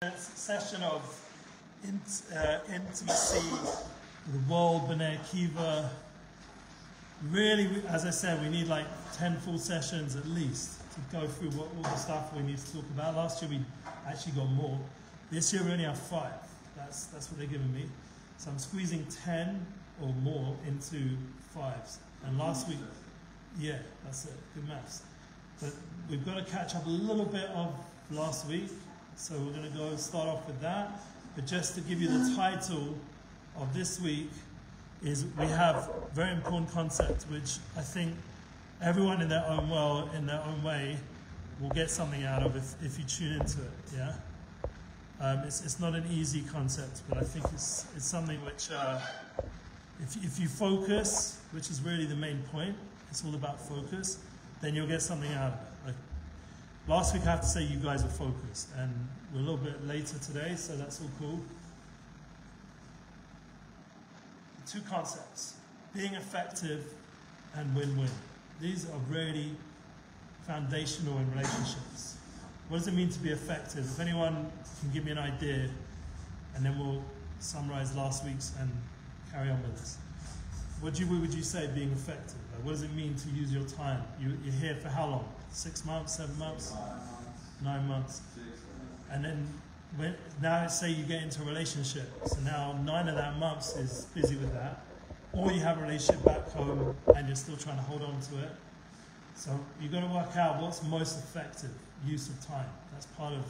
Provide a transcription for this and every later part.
Session of intimacy with the world, Bnei Akiva. Really, as I said, we need like 10 full sessions at least to go through all the stuff we need to talk about. Last year we actually got more. This year we only have 5. That's what they're giving me. So I'm squeezing 10 or more into 5s. And last week, yeah, that's it. Good maths. But we've got to catch up a little bit of last week. So we're going to go start off with that. But just to give you the title of this week is we have a very important concept which I think everyone in their own world, in their own way, will get something out of if you tune into it. Yeah, it's not an easy concept, but I think it's something which if you focus, which is really the main point, it's all about focus, then you'll get something out of it. Like, last week I have to say you guys are focused, and we're a little bit later today, so that's all cool. The 2 concepts, being effective and win-win. These are really foundational in relationships. What does it mean to be effective? If anyone can give me an idea, and then we'll summarize last week's and carry on with this. What would you say being effective? Like, what does it mean to use your time? You're here for how long? 6 months, 7 months? 9 months. And then now let's say you get into a relationship. So now 9 of that months is busy with that. Or you have a relationship back home and you're still trying to hold on to it. So you've got to work out what's most effective use of time. That's part of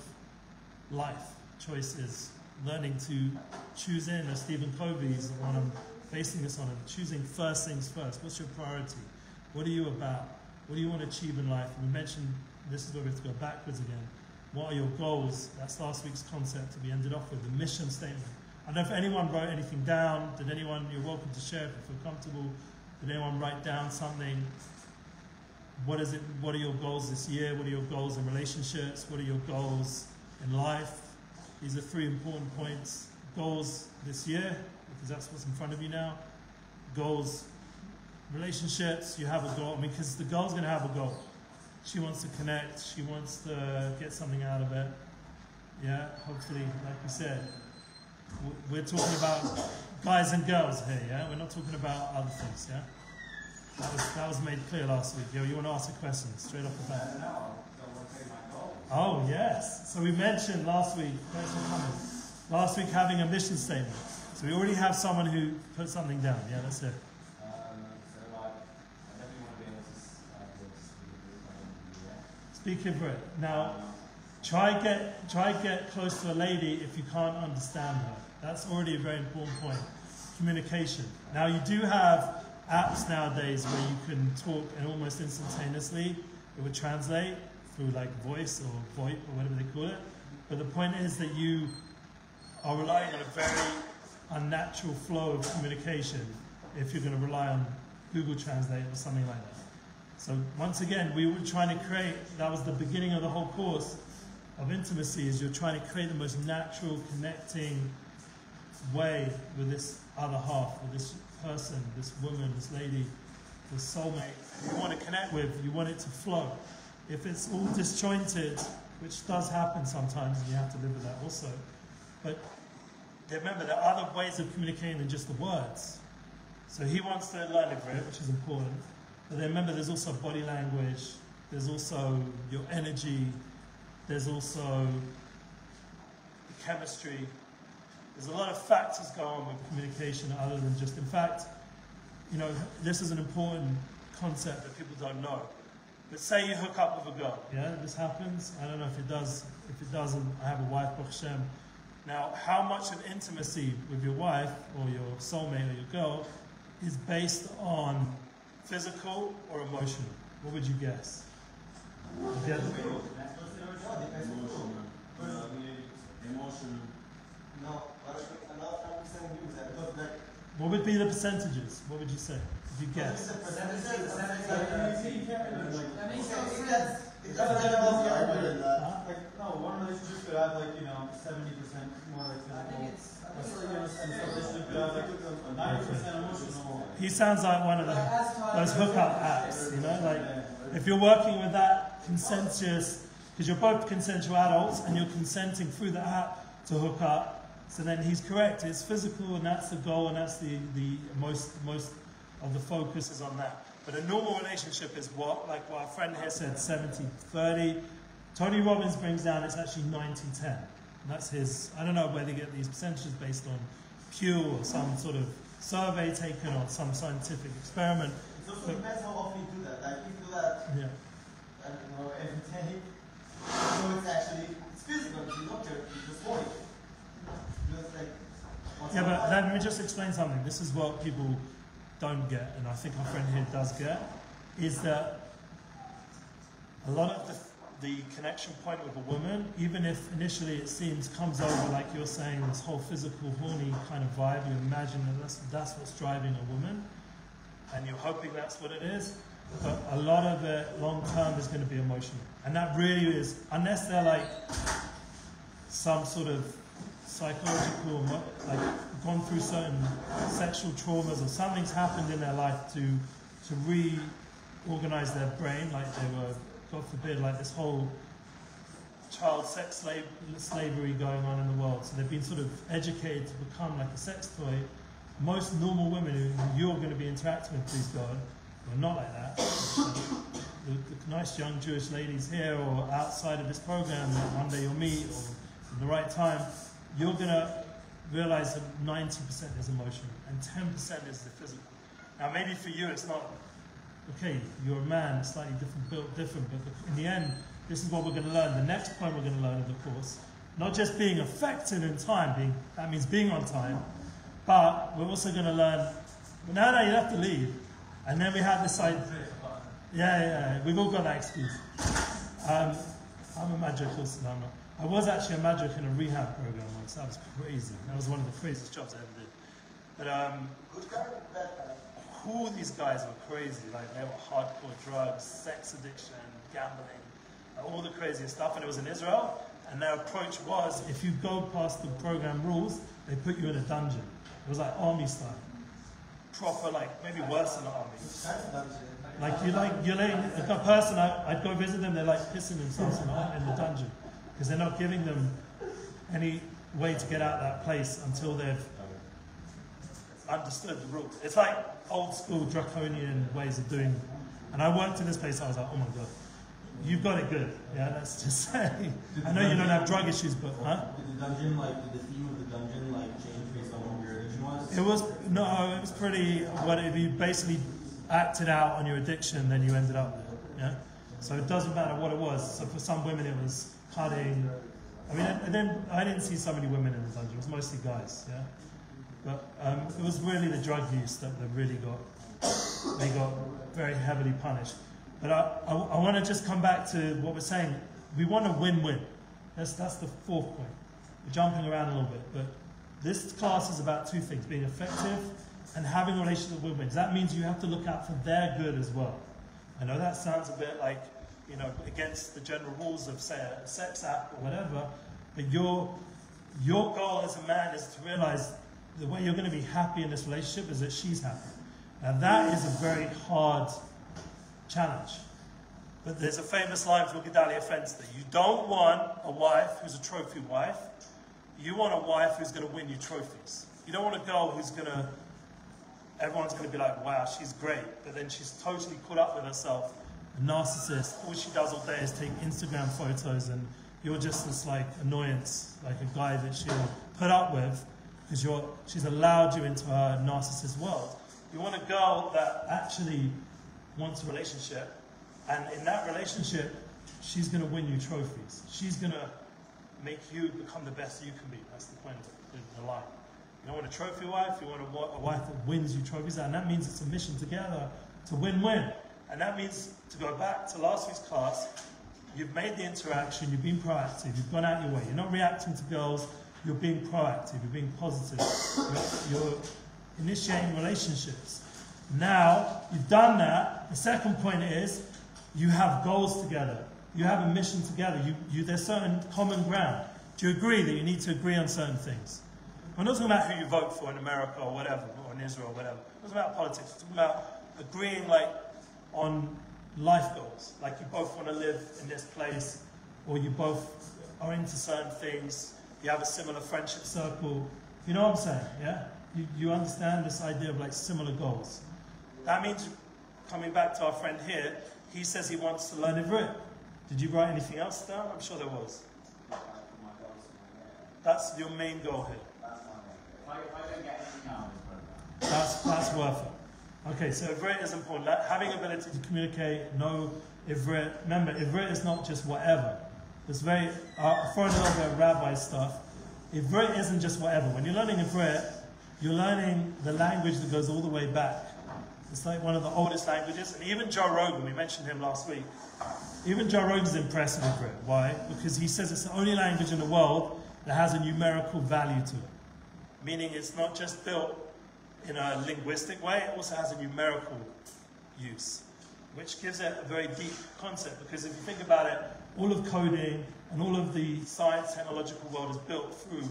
life. Choice is learning to choose in, as Stephen Covey's the one I'm basing this on, choosing first things first. What's your priority? What are you about? What do you want to achieve in life? And we mentioned, this is where we have to go backwards again. What are your goals? That's last week's concept that we ended off with, the mission statement. I don't know if anyone wrote anything down. Did anyone, you're welcome to share if you feel comfortable. Did anyone write down something? What is it? What are your goals this year? What are your goals in relationships? What are your goals in life? These are 3 important points. Goals this year, because that's what's in front of you now. Goals, relationships, you have a goal. I mean, because the girl's going to have a goal. She wants to connect. She wants to get something out of it. Yeah, hopefully, like we said, we're talking about guys and girls here, yeah? We're not talking about other things, yeah? That was made clear last week. Yo, you want to ask a question straight off the bat? Oh, yes. So we mentioned last week, thanks for coming. Last week having a mission statement. So we already have someone who put something down. Yeah, that's it. Speak Hebrew. Now, try get close to a lady if you can't understand her. That's already a very important point. Communication. Now, you do have apps nowadays where you can talk and almost instantaneously it would translate through like voice or VoIP or whatever they call it. But the point is that you are relying on a very unnatural flow of communication if you're going to rely on Google Translate or something like that. So once again, we were trying to create, that was the beginning of the whole course of intimacy, is you're trying to create the most natural, connecting way with this other half, with this person, this woman, this lady, this soulmate you want to connect with. You want it to flow. If it's all disjointed, which does happen sometimes, and you have to live with that also, but remember there are other ways of communicating than just the words. So he wants to learn Hebrew, which is important. But then remember, there's also body language, there's also your energy, there's also the chemistry. There's a lot of factors going on with communication other than just, in fact, you know, this is an important concept that people don't know. But say you hook up with a girl, yeah, this happens. I don't know if it does. If it doesn't, I have a wife, Baruch Hashem. Now, how much of intimacy with your wife or your soulmate or your girl is based on physical or emotional? What would you guess? Emotional. No, what would be the percentages? What would you say? If you guess. It doesn't have no, one relationship could have 70% more like physical. He sounds like one of those hookup apps, you know, like if you're working with that consensus Because you're both consensual adults and you're consenting through the app to hook up. So then he's correct. It's physical, and that's the goal, and that's the most of the focus is on that. But a normal relationship is what our friend here said, 70-30. Tony Robbins brings down it's actually 90-10. That's his. I don't know where they get these percentages based on Pew or some sort of survey taken or some scientific experiment. It also depends how often you do that. Like if you do that, I don't know, every day. So it's physical. You don't care. You just worry. Yeah, but let me just explain something. This is what people don't get, and I think our friend here does get, is that a lot of the connection point with a woman, even if initially it seems comes over like you're saying, this whole physical, horny kind of vibe, you imagine that that's what's driving a woman, and you're hoping that's what it is, but a lot of it long term is going to be emotional. And that really is, unless they're like some sort of psychological, like gone through certain sexual traumas or something's happened in their life to reorganize their brain, like they were, God forbid, like this whole child sex slavery going on in the world. So they've been sort of educated to become like a sex toy. Most normal women who you're going to be interacting with, please God, are not like that. The nice young Jewish ladies here or outside of this program that one day you'll meet or at the right time, you're going to realize that 90% is emotional and 10% is the physical. Now maybe for you it's not, okay, you're a man, slightly different, built different, but in the end, this is what we're going to learn. The next point we're going to learn in the course, not just being effective in time, that means being on time, but we're also going to learn, no, you have to leave. And then we have this side, we've all got that excuse. I'm a magic also, no, I'm not. I was actually a magic in a rehab program once. That was crazy. That was one of the craziest jobs I ever did. But all these guys were crazy. Like they were hardcore drugs, sex addiction, gambling, all the craziest stuff. And it was in Israel. And their approach was, if you go past the program rules, they put you in a dungeon. It was like army style, proper, like maybe worse than the army. Like you're letting a person. I'd go visit them. They're like pissing themselves in the dungeon. Because they're not giving them any way to get out of that place until they've understood the rules. It's like old school draconian ways of doing it. And I worked in this place, I was like, oh my God, you've got it good. Yeah, let's just say. I know you don't have drug issues, but Did the dungeon, did the theme of the dungeon, change based on what your addiction was? It was pretty, if you basically acted out on your addiction, then you ended up there. Yeah? So it doesn't matter what it was. So for some women it was cutting. I mean, and then I didn't see so many women in the dungeon. It was mostly guys, yeah. But it was really the drug use that they got very heavily punished. But I want to just come back to what we're saying. We want a win-win. That's the fourth point. We're jumping around a little bit, but this class is about two things: being effective and having a relationship with women. That means you have to look out for their good as well. I know that sounds a bit like, against the general rules of, say, a sex app or whatever, but your goal as a man is to realize the way you're going to be happy in this relationship is that she's happy. Now that is a very hard challenge. But there's a famous line from Gedalia Fenster: you don't want a wife who's a trophy wife, you want a wife who's going to win you trophies. You don't want a girl who's everyone's going to be like, wow, she's great, but then she's totally caught up with herself. A narcissist, all she does all day is take Instagram photos, and you're just this annoyance, like a guy that she'll put up with because she's allowed you into her narcissist world. You want a girl that actually wants a relationship, and in that relationship, she's going to win you trophies. She's going to make you become the best you can be. That's the point of the line. You don't want a trophy wife, you want a wife that wins you trophies, and that means it's a mission together to win-win. And that means, to go back to last week's class, you've made the interaction, you've been proactive, you've gone out your way. You're not reacting to girls, you're being proactive, you're being positive. You're initiating relationships. Now, you've done that. The second point is, you have goals together. You have a mission together. There's certain common ground. Do you agree that you need to agree on certain things? I'm not talking about who you vote for in America or whatever, or in Israel or whatever. I'm talking about politics. I'm talking about agreeing on life goals. Like you both want to live in this place, or you both are into certain things, you have a similar friendship circle. You know what I'm saying, yeah? You understand this idea of like similar goals. That means, coming back to our friend here, he says he wants to learn Ivrit. Did you write anything else down? I'm sure there was. That's your main goal here. If I don't get anything out of this program. That's worth it. Okay, so Ivrit is important. Having ability to communicate, know Ivrit. Remember, Ivrit is not just whatever. It's very, throwing a little bit of rabbi stuff. Ivrit isn't just whatever. When you're learning Ivrit, you're learning the language that goes all the way back. It's like one of the oldest languages. And even Joe Rogan, we mentioned him last week, even Joe Rogan's impressed with Ivrit. Why? Because he says it's the only language in the world that has a numerical value to it. Meaning it's not just built in a linguistic way, it also has a numerical use, which gives it a very deep concept. Because if you think about it, all of coding and all of the science technological world is built through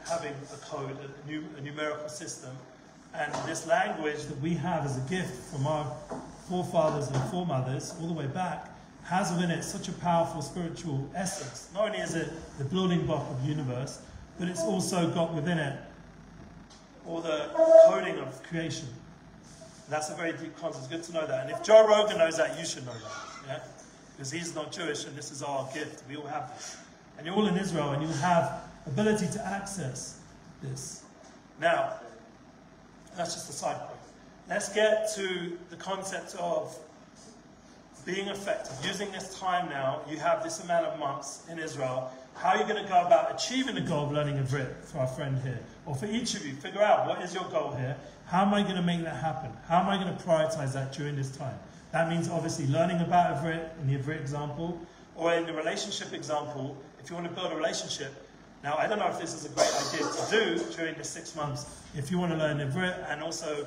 having a code, a numerical system. And this language that we have as a gift from our forefathers and foremothers all the way back has within it such a powerful spiritual essence. Not only is it the building block of the universe, but it's also got within it all the coding of creation. That's a very deep concept. It's good to know that. And if Joe Rogan knows that, you should know that. Yeah? Because he's not Jewish and this is our gift. We all have this. And you're all in Israel and you have ability to access this. Now, that's just a side point. Let's get to the concept of being effective. Using this time now, you have this amount of months in Israel. How are you going to go about achieving the goal of learning Ivrit for our friend here? Or for each of you, figure out what is your goal here. How am I going to make that happen? How am I going to prioritize that during this time? That means obviously learning about Ivrit in the Ivrit example, or in the relationship example, if you want to build a relationship. Now, I don't know if this is a great idea to do during the 6 months, if you want to learn Ivrit and also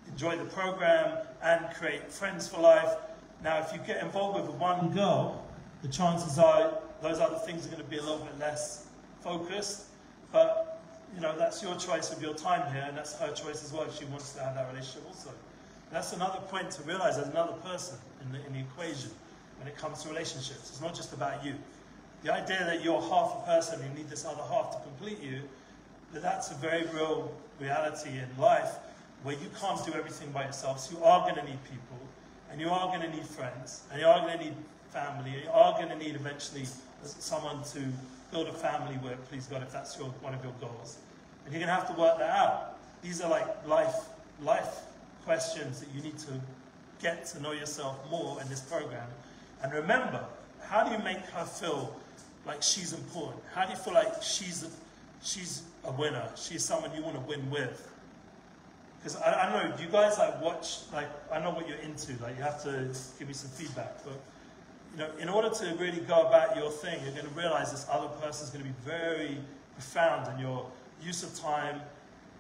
enjoy the program and create friends for life. Now, if you get involved with one girl, the chances are those other things are going to be a little bit less focused. But, you know, that's your choice of your time here, and that's her choice as well if she wants to have that relationship also. That's another point to realize there's another person in the equation when it comes to relationships. It's not just about you. The idea that you're half a person and you need this other half to complete you, that's a very real reality in life where you can't do everything by yourself. So you are going to need people, and you are going to need friends, and you are going to need family, and you are going to need eventually someone to build a family with, please God, if that's one of your goals. And you're going to have to work that out. These are like life questions that you need to get to know yourself more in this program. And remember, how do you make her feel like she's important? How do you feel like she's a winner? She's someone you want to win with? Because I don't know, do you guys like watch, like, I know what you're into, like you have to give me some feedback, but you know, in order to really go about your thing, you're going to realize this other person's going to be very profound in your use of time,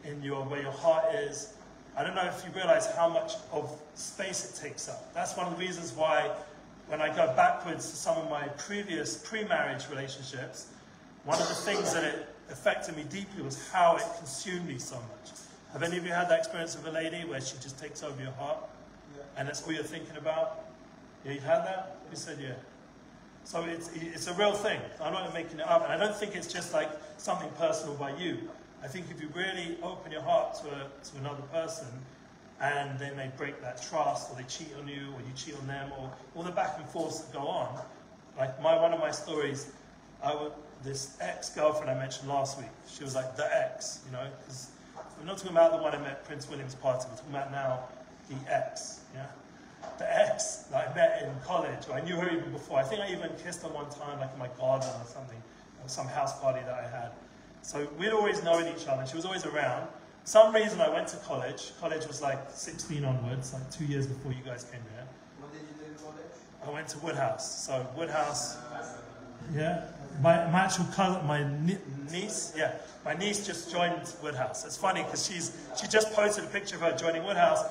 in where your heart is. I don't know if you realize how much of space it takes up. That's one of the reasons why when I go backwards to some of my previous pre-marriage relationships, one of the things that it affected me deeply was how it consumed me so much. Have any of you had that experience with a lady where she just takes over your heart? Yeah. And that's all you're thinking about? Yeah, you've had that? You said yeah. So it's a real thing. I'm not making it up. And I don't think it's just like something personal by you. I think if you really open your heart to another person, and then they break that trust, or they cheat on you, or you cheat on them, or all the back and forths that go on. Like one of my stories, this ex-girlfriend I mentioned last week, she was like the ex, you know, because we're not talking about the one I met at Prince William's party, we're talking about now the ex, yeah? The ex that I met in college, or I knew her even before. I think I even kissed her one time, like in my garden or something, or some house party that I had. So we'd always known each other, and she was always around. For some reason I went to college. College was like 16 onwards, like 2 years before you guys came here. What did you do in college? I went to Woodhouse. So Woodhouse, yeah. My actual cousin, my niece, yeah. My niece just joined Woodhouse. It's funny because she just posted a picture of her joining Woodhouse,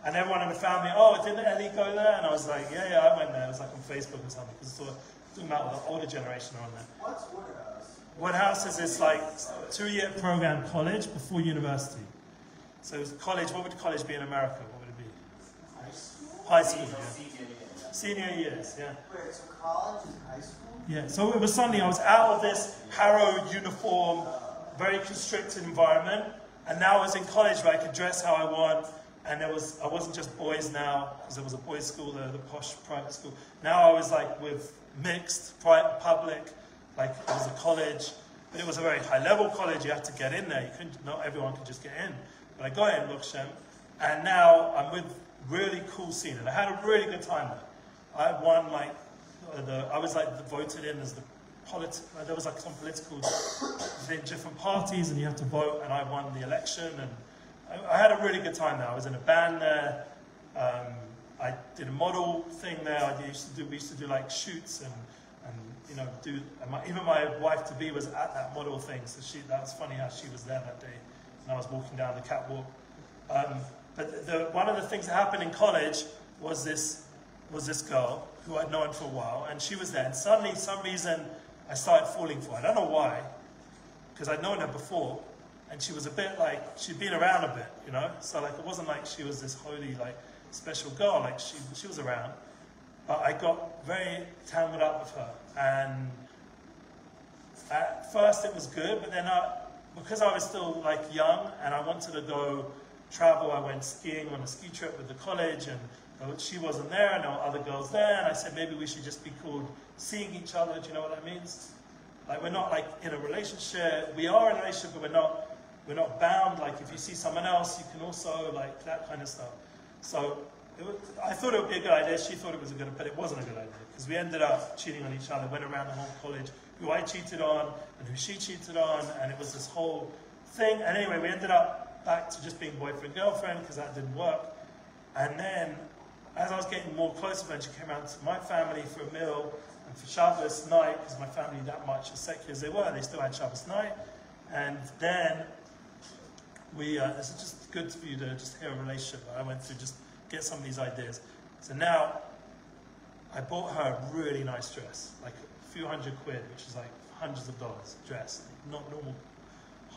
and everyone in the family, oh, didn't Ellie go there? And I was like, yeah, I went there. It was like on Facebook or something, because it's talking about the older generation are on there. What's Woodhouse? Woodhouse is this like 2-year program college before university. So college, what would college be in America? What would it be? High school, yeah. senior years, yeah. Wait, so college is high school? Yeah, so it was suddenly I was out of this Harrow uniform, very constricted environment, and now I was in college where I could dress how I want, and I wasn't just boys now, because there was a boys' school there, the posh private school. Now I was like with mixed, private, public, like it was a college, but it was a very high-level college. You had to get in there. You couldn't. Not everyone could just get in. But I got in, Baruch Hashem, and now I'm with really cool scene, and I had a really good time there. I won like I was like voted in as the there was like some political thing, different parties, and you have to vote, and I won the election, and I had a really good time there. I was in a band there. I did a model thing there. We used to do like shoots and you know even my wife to be was at that model thing. So that was funny how she was there that day, and I was walking down the catwalk. But one of the things that happened in college was this girl who I'd known for a while, and she was there. And suddenly, some reason, I started falling for her. I don't know why, because I'd known her before, and she was a bit like, she'd been around a bit, you know? So like, it wasn't like she was this holy, like, special girl. Like, she was around. But I got very tangled up with her. And at first it was good, but then because I was still like young, and I wanted to go travel, I went skiing on a ski trip with the college, and she wasn't there, and there were other girls there, and I said maybe we should just be called seeing each other. Do you know what that means? Like, we're not like in a relationship. We are in a relationship, but we're not bound. Like, if you see someone else, you can also, like, that kind of stuff. So I thought it would be a good idea. She thought it was but it wasn't a good idea, because we ended up cheating on each other. Went around the whole college, who I cheated on and who she cheated on, and it was this whole thing. And anyway, we ended up back to just being boyfriend girlfriend, because that didn't work. And then, as I was getting more close with her, she came around to my family for a meal, and for Shabbos night, because my family that much as secular as they were, they still had Shabbos night. And then it's just good for you to just hear a relationship. I went through just get some of these ideas. So now, I bought her a really nice dress, like a few $100, which is like hundreds of dollars dress, not normal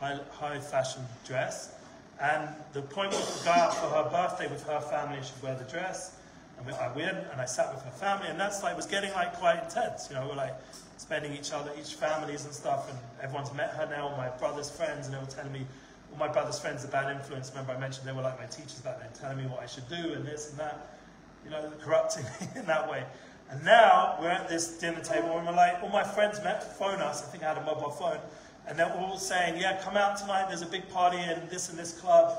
high fashion dress. And the point was to go out for her birthday with her family. She'd wear the dress. And I went, and I sat with her family, and that's like, was getting like quite intense, you know, we're like spending each families and stuff, and everyone's met her now, all my brother's friends, and they were telling me, all my brother's friends are bad influence. Remember I mentioned they were like my teachers back then, telling me what I should do, and this and that, you know, corrupting me in that way. And now, we're at this dinner table, and we're like, all my friends phone us, I think I had a mobile phone, and they're all saying, yeah, come out tonight, there's a big party in this and this club.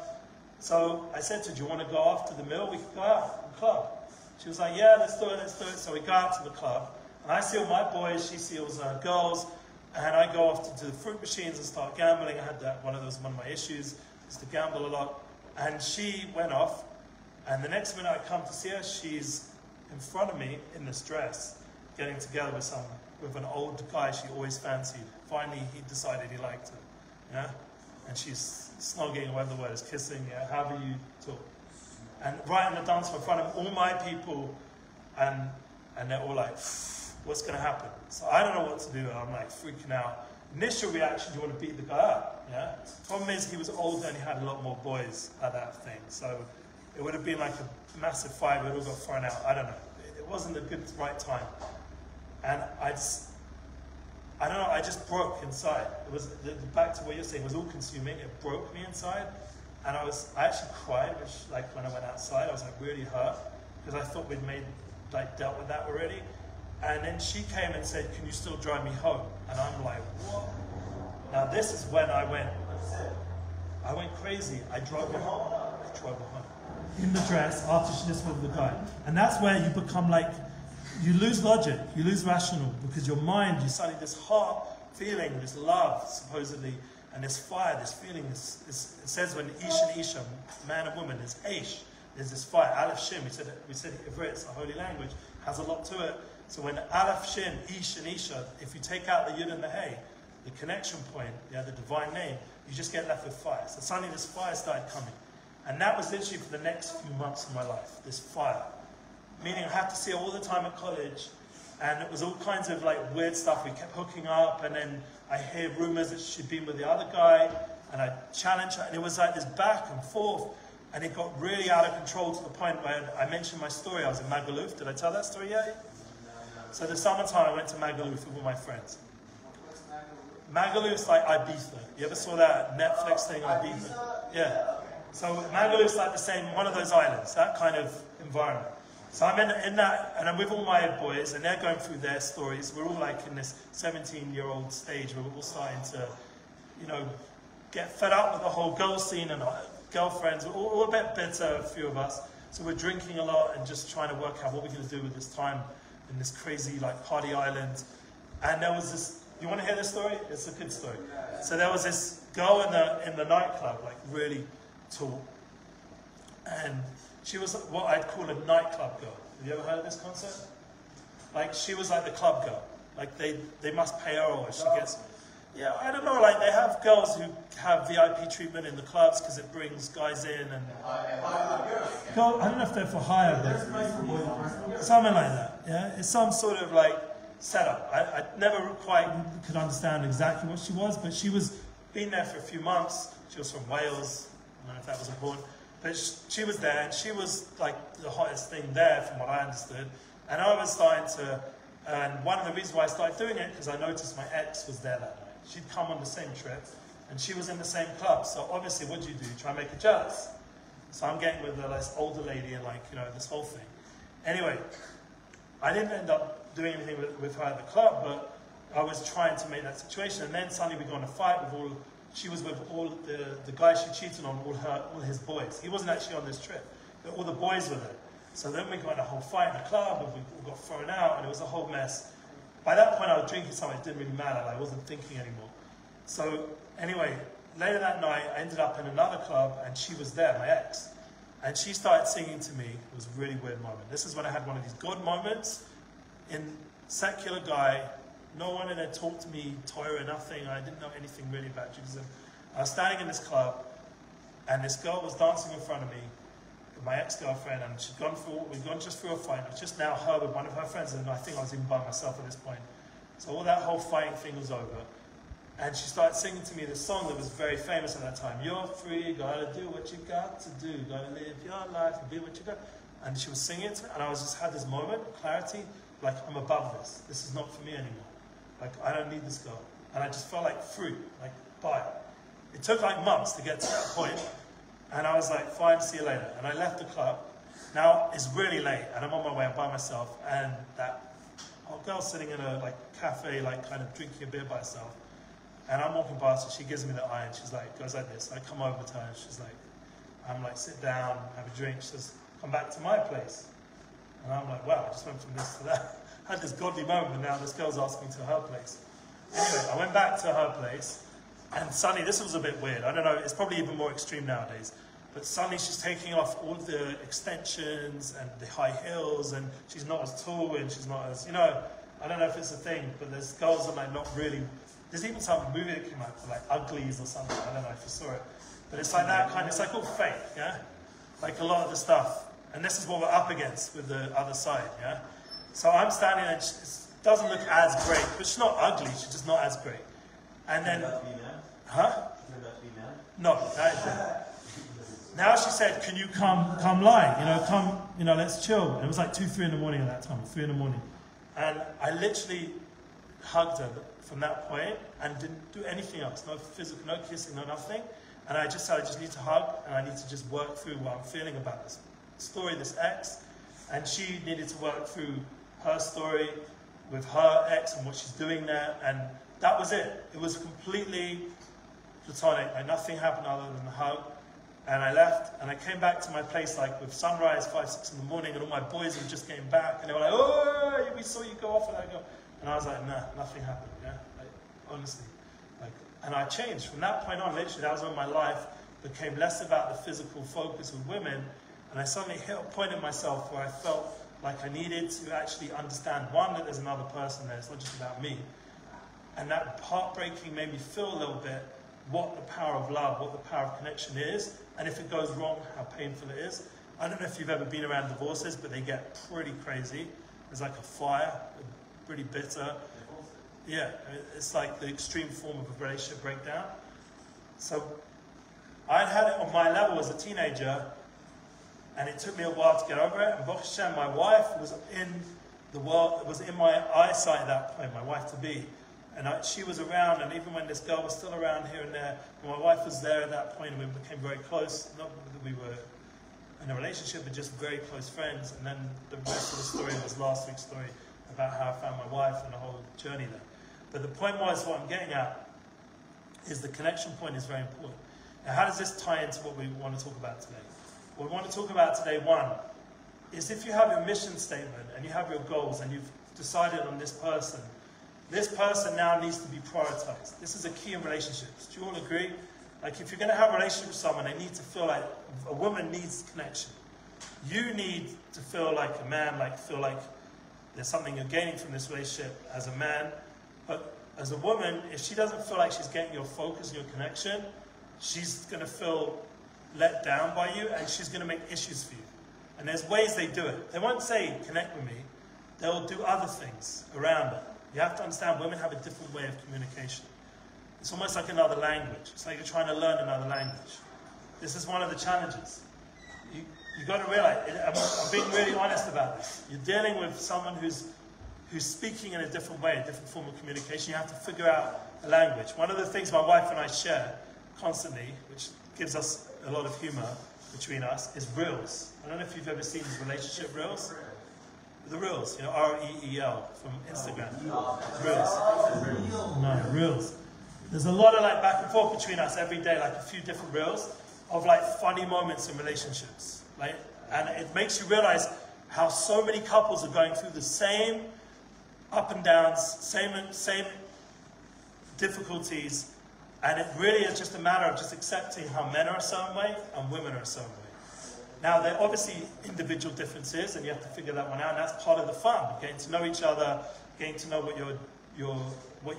So I said to her, do you want to go after the meal? We could go out to the club. She was like, yeah, let's do it. So we go out to the club, and I see all my boys, she sees all girls, and I go off to the fruit machines and start gambling. I had one of my issues, is to gamble a lot. And she went off, and the next minute I come to see her, she's in front of me in this dress, getting together with an old guy she always fancied. Finally, he decided he liked her, yeah? And she's snogging, or whatever the word is, kissing, yeah, however you talk. And right in the dance floor in front of all my people, and they're all like, what's going to happen? So I don't know what to do, and I'm like freaking out. Initial reaction, you want to beat the guy up, yeah? Problem is, he was older and he had a lot more boys at that thing, so it would have been like a massive fight, we would all got thrown out, I don't know. It wasn't a good, right time. And I don't know, I just broke inside. It was, back to what you're saying, it was all consuming, it broke me inside. And I actually cried, which, like, when I went outside, I was like really hurt, because I thought we'd dealt with that already. And then she came and said, can you still drive me home? And I'm like, what? Now this is when I went crazy. I drove her home. In the dress, after she just went with the guy. And that's where you become like, you lose logic, you lose rational, because your mind, you suddenly, this heart feeling, this love, supposedly, and this fire, this feeling, it says when Ish and Isha, man and woman, is Aish, there's this fire. Aleph Shin, we said Ivrit, it's a holy language, has a lot to it. So when Aleph Shin, Ish and Isha, if you take out the Yud and the Hey, the connection point, yeah, the divine name, you just get left with fire. So suddenly this fire started coming. And that was literally for the next few months of my life, this fire. Meaning I had to see her all the time at college, and it was all kinds of like weird stuff. We kept hooking up, and then I hear rumors that she'd been with the other guy, and I challenged her, and it was like this back and forth. And it got really out of control to the point where I mentioned my story. I was in Magaluf. Did I tell that story yet? So the summertime, I went to Magaluf with all my friends. Magaluf's like Ibiza. You ever saw that Netflix thing, Ibiza? Yeah. So Magaluf's like the same, one of those islands, that kind of environment. So I'm in that, and I'm with all my boys, and they're going through their stories. We're all like in this 17-year-old stage where we're all starting to, you know, get fed up with the whole girl scene and girlfriends. We're all a bit bitter, a few of us. So we're drinking a lot and just trying to work out what we're going to do with this time in this crazy like party island. And there was this, you want to hear this story? It's a good story. So there was this girl in the nightclub, like really tall. And she was what I'd call a nightclub girl. Have you ever heard of this concept? Like she was like the club girl. Like they must pay her or she gets... Yeah, I don't know, like they have girls who have VIP treatment in the clubs because it brings guys in and... I don't know if they're for hire, but something like that, yeah? It's some sort of like setup. I never quite could understand exactly what she was, but she was been there for a few months. She was from Wales, I don't know if that was important. But she was there and she was like the hottest thing there from what I understood. And I was starting to... And one of the reasons why I started doing it, because I noticed my ex was there that night. She'd come on the same trip, and she was in the same club. So obviously, what do? You try and make her jealous. So I'm getting with this older lady and like, you know, this whole thing. Anyway, I didn't end up doing anything with her at the club, but I was trying to make that situation. And then suddenly we got in a fight with all, she was with all the guys she cheated on, all his boys. He wasn't actually on this trip, but all the boys were there. So then we got in a whole fight in the club, and we got thrown out, and it was a whole mess. By that point, I was drinking something, it didn't really matter, I wasn't thinking anymore. So anyway, later that night, I ended up in another club, and she was there, my ex. And she started singing to me. It was a really weird moment. This is when I had one of these God moments. In secular guy, no one in there talked to me, Torah, nothing. I didn't know anything really about Judaism. I was standing in this club, and this girl was dancing in front of me, my ex-girlfriend, and we'd gone just through a fight. It was just now her with one of her friends, and I think I was even by myself at this point. So all that whole fighting thing was over. And she started singing to me this song that was very famous at that time. You're free, gotta do what you got to do, gotta live your life and be what you got. And she was singing it to me, and I was just had this moment of clarity, like I'm above this. This is not for me anymore. Like I don't need this girl. And I just felt like free, like bye. It took like months to get to that point. And I was like, fine, see you later. And I left the club. Now, it's really late, and I'm on my way, I'm by myself, and that hot girl sitting in a like cafe, like kind of drinking a beer by herself. And I'm walking past her, she gives me the eye, and she's like, goes like this. I come over to her, and she's like, I'm like, sit down, have a drink. She says, come back to my place. And I'm like, wow, I just went from this to that. I had this godly moment, and now this girl's asking me to her place. Anyway, I went back to her place, and suddenly, this was a bit weird. I don't know, it's probably even more extreme nowadays. But suddenly she's taking off all the extensions and the high heels, and she's not as tall, and she's not as, you know, I don't know if it's a thing, but there's girls that like not really, there's even some movie that came out for like Uglies or something, I don't know if you saw it. But it's like that kind of, it's like all fake, yeah? Like a lot of the stuff. And this is what we're up against with the other side, yeah? So I'm standing and she doesn't look as great, but she's not ugly, she's just not as great. And then, huh? No, now she said, can you come lie? You know, come, you know, let's chill. And it was like 2, 3 in the morning at that time, 3 in the morning. And I literally hugged her from that point and didn't do anything else. No physical, no kissing, no nothing. And I just said, I just need to hug and I need to just work through what I'm feeling about this story, this ex. And she needed to work through her story with her ex and what she's doing there. And that was it. It was completely platonic. Like nothing happened other than the hug. And I left, and I came back to my place like with sunrise, 5, 6 in the morning, and all my boys were just getting back, and they were like, oh, we saw you go off, and I go, and I was like, nah, nothing happened, yeah, like, honestly, like, and I changed from that point on. Literally, that was when my life became less about the physical focus with women, and I suddenly hit a point in myself where I felt like I needed to actually understand, one, that there's another person there, it's not just about me, and that heartbreaking made me feel a little bit what the power of love, what the power of connection is, and if it goes wrong, how painful it is. I don't know if you've ever been around divorces, but they get pretty crazy. There's like a fire, pretty bitter. Yeah, it's like the extreme form of a relationship breakdown. So I'd had it on my level as a teenager, And it took me a while to get over it. And Baruch Hashem, my wife was in the world, was in my eyesight at that point, my wife to be. And she was around, and even when this girl was still around here and there, my wife was there at that point, and we became very close. Not that we were in a relationship, but just very close friends. And then the rest of the story was last week's story about how I found my wife and the whole journey there. But the point was, what I'm getting at is the connection point is very important. Now, how does this tie into what we want to talk about today? What we want to talk about today, one, is if you have your mission statement and you have your goals and you've decided on this person now needs to be prioritized. This is a key in relationships. Do you all agree? Like, if you're going to have a relationship with someone, they need to feel like, a woman needs connection. You need to feel like a man, like feel like there's something you're gaining from this relationship as a man. But as a woman, if she doesn't feel like she's getting your focus and your connection, she's going to feel let down by you, and she's going to make issues for you. And there's ways they do it. They won't say, connect with me. They'll do other things around it. You have to understand, women have a different way of communication. It's almost like another language. It's like you're trying to learn another language. This is one of the challenges. You've got to realize, I'm being really honest about this. You're dealing with someone who's speaking in a different way, a different form of communication. You have to figure out a language. One of the things my wife and I share constantly, which gives us a lot of humor between us, is reels. I don't know if you've ever seen these relationship reels. The reels, you know, R-E-E-L from Instagram. Reels. No, reels. There's a lot of like back and forth between us every day, like a few different reels of like funny moments in relationships. Like, and it makes you realize how so many couples are going through the same up and downs, same difficulties, and it really is just a matter of just accepting how men are a certain way and women are a certain way. Now, there are obviously individual differences, and you have to figure that one out, and that's part of the fun, getting to know each other, getting to know what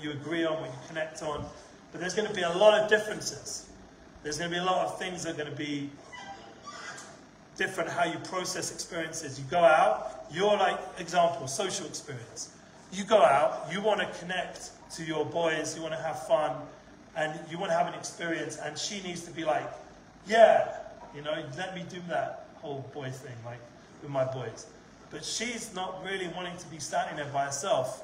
you agree on, what you connect on. But there's going to be a lot of differences. There's going to be a lot of things that are going to be different, how you process experiences. You go out, you're like, example, social experience. You go out, you want to connect to your boys, you want to have fun, and you want to have an experience, and she needs to be like, yeah, you know, let me do that whole boy thing, like with my boys. But she's not really wanting to be standing there by herself.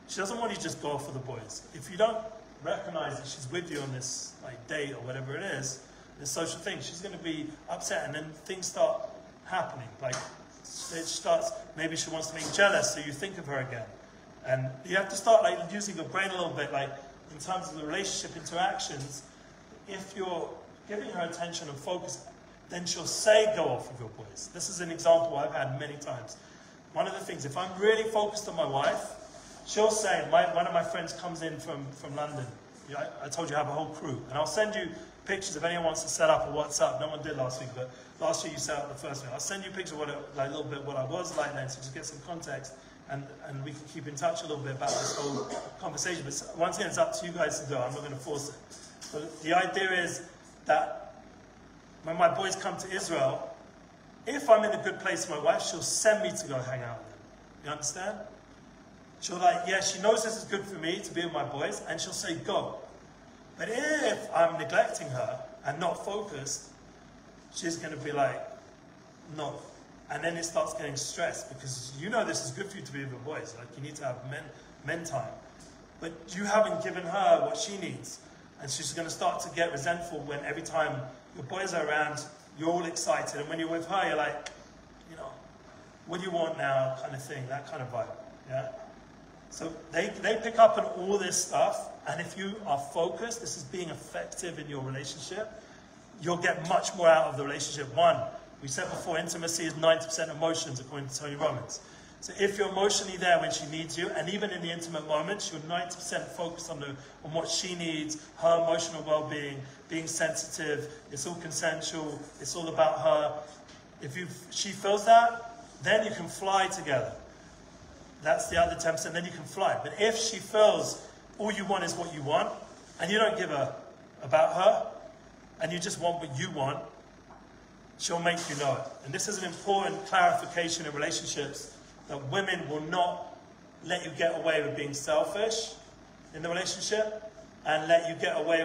She doesn't want you to just go for the boys. If you don't recognize that she's with you on this like date or whatever it is, this social thing, she's going to be upset, and then things start happening. Like it starts, maybe she wants to make you jealous, so you think of her again. And you have to start like using your brain a little bit, like in terms of the relationship interactions. If you're giving her attention and focus, then she'll say go off with your boys. This is an example I've had many times. One of the things, if I'm really focused on my wife, she'll say, one of my friends comes in from London. You know, I told you I have a whole crew. And I'll send you pictures if anyone wants to set up a WhatsApp. No one did last week, but last year you set up the first one. I'll send you a picture of what a little bit what I was like then, so just get some context. And we can keep in touch a little bit about this whole conversation. But once again, it's up to you guys to do it. I'm not going to force it. But the idea is that when my boys come to Israel, if I'm in a good place with my wife, she'll send me to go hang out with them. You understand? She'll like, yeah, she knows this is good for me to be with my boys, and she'll say go. But if I'm neglecting her and not focused, she's going to be like, no. And then it starts getting stressed, because you know this is good for you to be with your boys. Like, you need to have men time. But you haven't given her what she needs. And she's going to start to get resentful when every time your boys are around, you're all excited. And when you're with her, you're like, you know, what do you want now, kind of thing, that kind of vibe. Yeah? So they pick up on all this stuff. And if you are focused, this is being effective in your relationship, you'll get much more out of the relationship. One, we said before, intimacy is 90% emotions, according to Tony Robbins. So if you're emotionally there when she needs you, and even in the intimate moments, you're 90% focused on what she needs, her emotional well-being, being sensitive, it's all consensual, it's all about her. If she feels that, then you can fly together. That's the other 10%, then you can fly. But if she feels all you want is what you want, and you don't give a about her, and you just want what you want, she'll make you know it. And this is an important clarification in relationships, that women will not let you get away with being selfish in the relationship and let you get away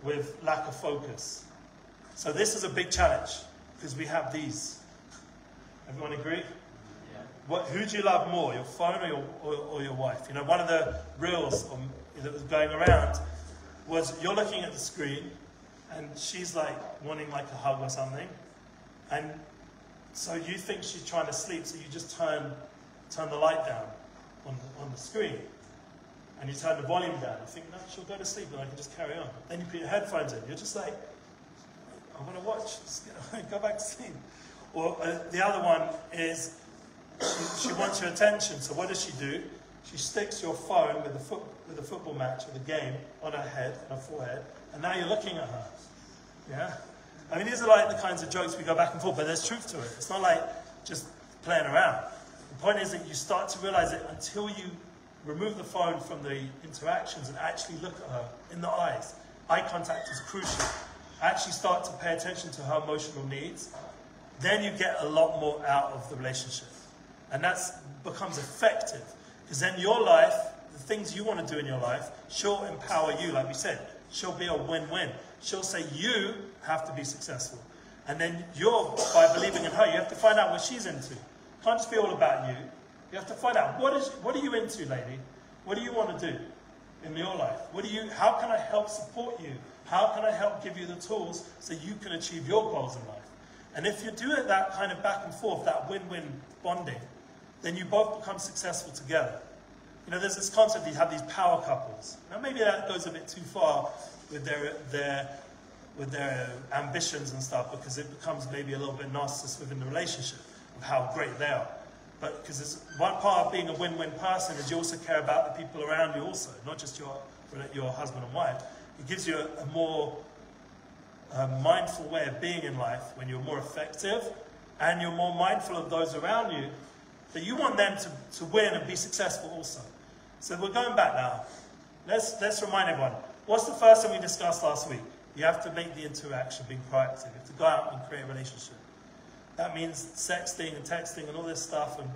with lack of focus. So this is a big challenge. Because we have these. Everyone agree? Yeah. Who do you love more, your phone or your wife? You know, one of the reels that was going around was you're looking at the screen and she's like wanting like a hug or something. And so you think she's trying to sleep, so you just turn the light down on the screen. And you turn the volume down. You think, no, she'll go to sleep and I can just carry on. Then you put your headphones in. You're just like, I want to watch. Just go back to sleep. Or the other one is she wants your attention. So what does she do? She sticks your phone with the football match or the game on her head, on her forehead, and now you're looking at her. Yeah? I mean, these are like the kinds of jokes we go back and forth, but there's truth to it. It's not like just playing around. The point is that you start to realize it until you remove the phone from the interactions and actually look at her in the eyes. Eye contact is crucial. Actually start to pay attention to her emotional needs. Then you get a lot more out of the relationship. And that becomes effective. Because then your life, the things you want to do in your life, she'll empower you, like we said. She'll be a win-win. She'll say you have to be successful. And then by believing in her, you have to find out what she's into. It can't just be all about you. You have to find out, what are you into, lady? What do you want to do in your life? How can I help support you? How can I help give you the tools so you can achieve your goals in life? And if you do it that kind of back and forth, that win-win bonding, then you both become successful together. You know, there's this concept, you have these power couples. Now maybe that goes a bit too far with their ambitions and stuff, because it becomes maybe a little bit narcissist within the relationship of how great they are. But because it's one part of being a win-win person is you also care about the people around you also, not just your husband and wife. It gives you a more mindful way of being in life when you're more effective and you're more mindful of those around you, that you want them to win and be successful also. So we're going back now. Let's remind everyone. What's the first thing we discussed last week? You have to make the interaction, being proactive. You have to go out and create a relationship. That means sexting and texting and all this stuff and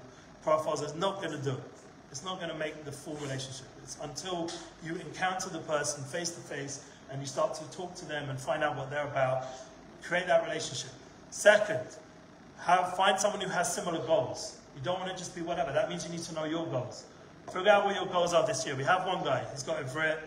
profiles is not going to do it. It's not going to make the full relationship. It's until you encounter the person face to face and you start to talk to them and find out what they're about, create that relationship. Second, find someone who has similar goals. You don't want to just be whatever. That means you need to know your goals. Figure out what your goals are this year. We have one guy. He's got it for it.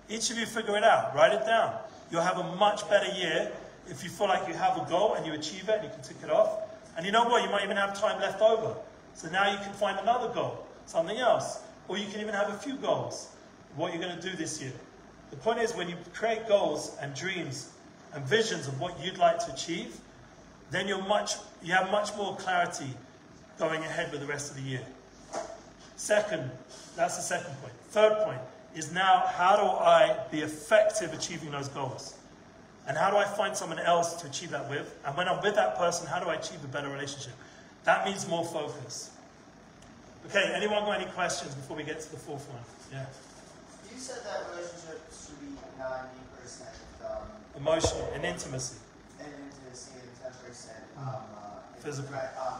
Each of you figure it out. Write it down. You'll have a much better year if you feel like you have a goal and you achieve it and you can tick it off. And you know what? You might even have time left over. So now you can find another goal, something else. Or you can even have a few goals, what you're going to do this year. The point is, when you create goals and dreams and visions of what you'd like to achieve, then you have much more clarity going ahead with the rest of the year. Second, that's the second point. Third point is now, how do I be effective achieving those goals? And how do I find someone else to achieve that with? And when I'm with that person, how do I achieve a better relationship? That means more focus. Okay, anyone got any questions before we get to the fourth one? Yeah. You said that relationships should be 90% emotional and intimacy. And intimacy and 10% physical.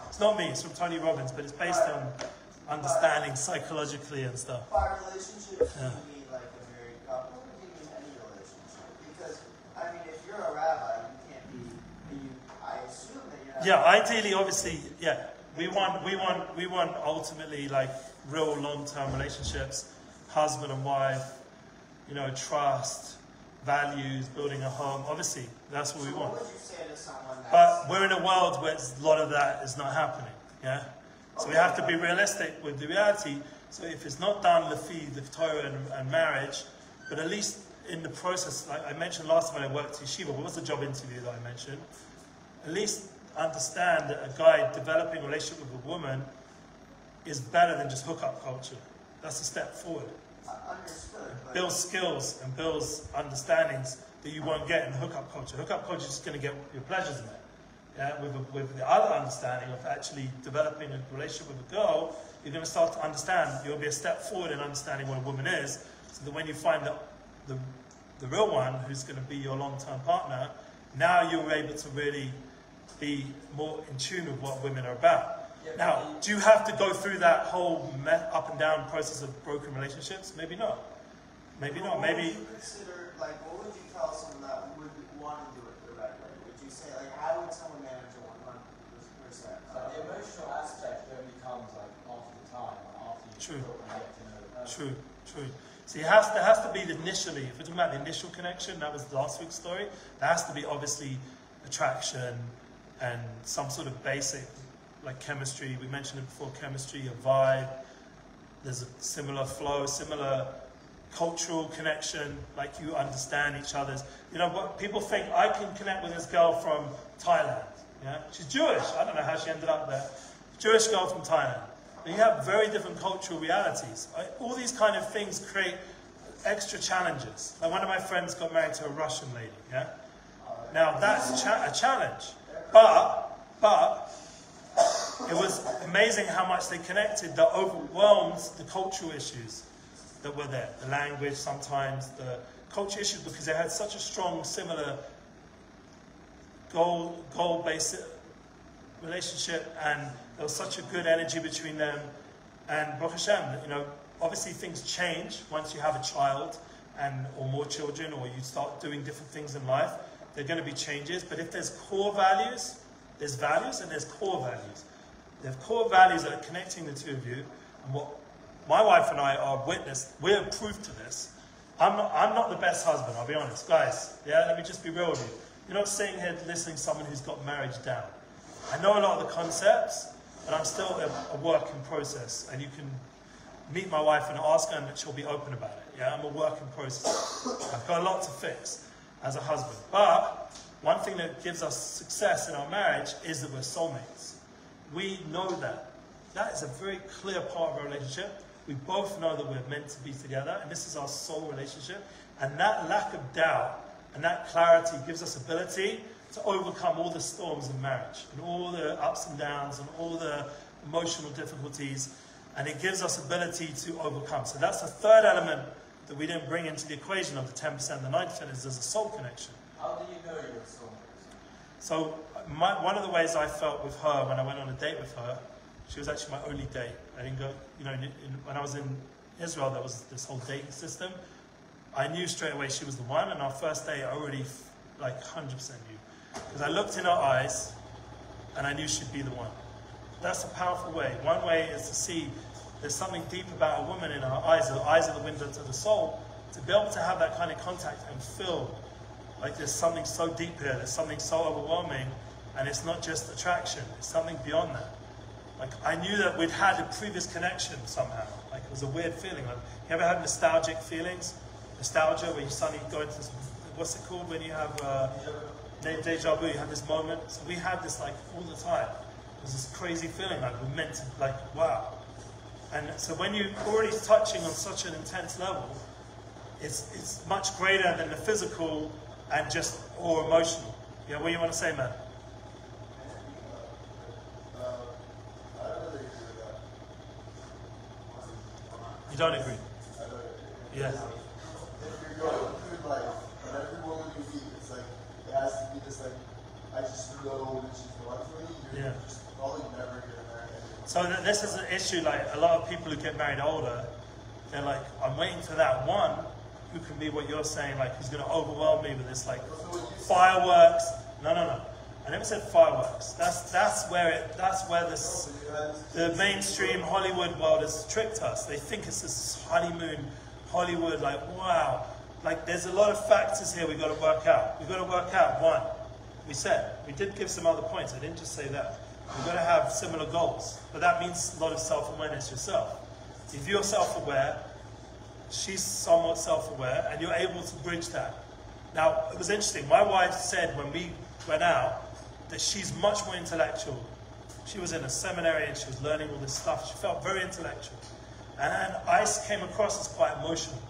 It's not me, it's from Tony Robbins, but it's based on understanding psychologically and stuff. By relationships, do you mean like a married couple, or do you mean any relationship? Because, I mean, if you're a rabbi, you can't be, I assume that you're not... Yeah, ideally, obviously, yeah. We want ultimately like real long-term relationships, husband and wife, you know, trust, values, building a home. Obviously, that's what we want. What would you say to someone that's... But we're in a world where a lot of that is not happening, yeah? So we have to be realistic with the reality. So if it's not done, the Torah and marriage, but at least in the process, like I mentioned last time when I worked at Yeshiva, what was the job interview that I mentioned? At least understand that a guy developing a relationship with a woman is better than just hookup culture. That's a step forward. Understood. Builds skills and builds understandings that you won't get in hookup culture. Hookup culture is just going to get your pleasures met. Yeah, with the other understanding of actually developing a relationship with a girl, you're going to start to understand. You'll be a step forward in understanding what a woman is, so that when you find the real one who's going to be your long-term partner, now you're able to really be more in tune with what women are about. Yeah, now, do you have to go through that whole up and down process of broken relationships? Maybe not. Maybe not. Maybe. What would you consider, like, what would you tell someone that would want to do it the right way? Would you say? Like, how would someone manage a 100%? So the emotional aspect only comes like after the time, after you True. talk and get to know the person. True. So there has to be initially, if we're talking about the initial connection, that was last week's story, there has to be obviously attraction and some sort of basic, like chemistry. We mentioned it before, chemistry, a vibe. There's a similar flow, similar cultural connection, like you understand each other's. You know, what people think, I can connect with this girl from Thailand. Yeah, she's Jewish. I don't know how she ended up there. Jewish girl from Thailand. But you have very different cultural realities. All these kind of things create extra challenges. Like one of my friends got married to a Russian lady. Yeah. Now that's a challenge, but it was amazing how much they connected that overwhelmed the cultural issues that were there. The language, sometimes the culture issues, because they had such a strong, similar goal-based relationship, and there was such a good energy between them. And Baruch Hashem, you know, obviously things change once you have a child or more children, or you start doing different things in life. There are going to be changes, but if there's core values, there's values and there's core values. There are core values that are connecting the two of you, and what my wife and I are we're proof to this. I'm not the best husband, I'll be honest. Guys, yeah, let me just be real with you. You're not sitting here listening to someone who's got marriage down. I know a lot of the concepts, but I'm still a work in process. And you can meet my wife and ask her, and she'll be open about it. Yeah, I'm a work in process. I've got a lot to fix as a husband. But one thing that gives us success in our marriage is that we're soulmates. We know that. That is a very clear part of our relationship. We both know that we're meant to be together, and this is our soul relationship. And that lack of doubt and that clarity gives us ability to overcome all the storms of marriage, and all the ups and downs, and all the emotional difficulties, and it gives us ability to overcome. So that's the third element that we didn't bring into the equation of the 10%, the 9% is there's a soul connection. How do you know you're a soulmate? So one of the ways I felt with her when I went on a date with her, she was actually my only date. I didn't go, you know, when I was in Israel, there was this whole dating system. I knew straight away she was the one, and our first date I already like 100% knew. Because I looked in her eyes, and I knew she'd be the one. That's a powerful way. One way is to see there's something deep about a woman in her eyes. The eyes are the window to the soul. To be able to have that kind of contact and feel like there's something so deep here, there's something so overwhelming, and it's not just attraction, it's something beyond that. Like, I knew that we'd had a previous connection somehow. Like, it was a weird feeling. Like, you ever had nostalgic feelings? Nostalgia, where you suddenly go into this, what's it called when you have deja vu, you have this moment. So we had this like all the time. It was this crazy feeling, like we're meant to, like, wow. And so when you're already touching on such an intense level, it's much greater than the physical and just, or emotional. Yeah, what do you want to say, man? I don't really agree with that. You don't agree? I don't agree. Yeah. If you're going through life, and every woman you meet, it's like, it has to be this, like, I just know that she's the one for me. You're just probably never going to marry anyone. So this is an issue, like, a lot of people who get married older, they're like, I'm waiting for that one who can be what you're saying, like, who's going to overwhelm me with this, like, fireworks. No. I never said fireworks. That's where the mainstream Hollywood world has tricked us. They think it's this honeymoon Hollywood, like, wow. Like, there's a lot of factors here we've got to work out. We've got to work out, one, we did give some other points. I didn't just say that. We've got to have similar goals. But that means a lot of self-awareness yourself. If you're self-aware, she's somewhat self-aware, and you're able to bridge that. Now, it was interesting. My wife said when we went out that she's much more intellectual. She was in a seminary and she was learning all this stuff. She felt very intellectual. And I came across as quite emotional.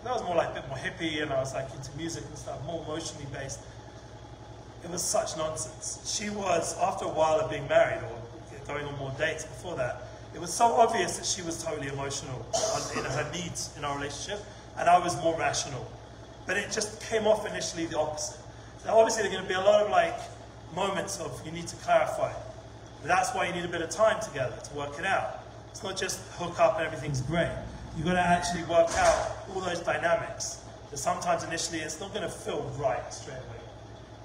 That was more like a bit more hippie, and I was like into music and stuff, more emotionally based. It was such nonsense. She was, after a while of being married or going on more dates before that, it was so obvious that she was totally emotional in her needs in our relationship, and I was more rational. But it just came off initially the opposite. Now obviously there are going to be a lot of like moments of you need to clarify. But that's why you need a bit of time together to work it out. It's not just hook up and everything's great. You've got to actually work out all those dynamics. That sometimes initially it's not going to feel right straight away.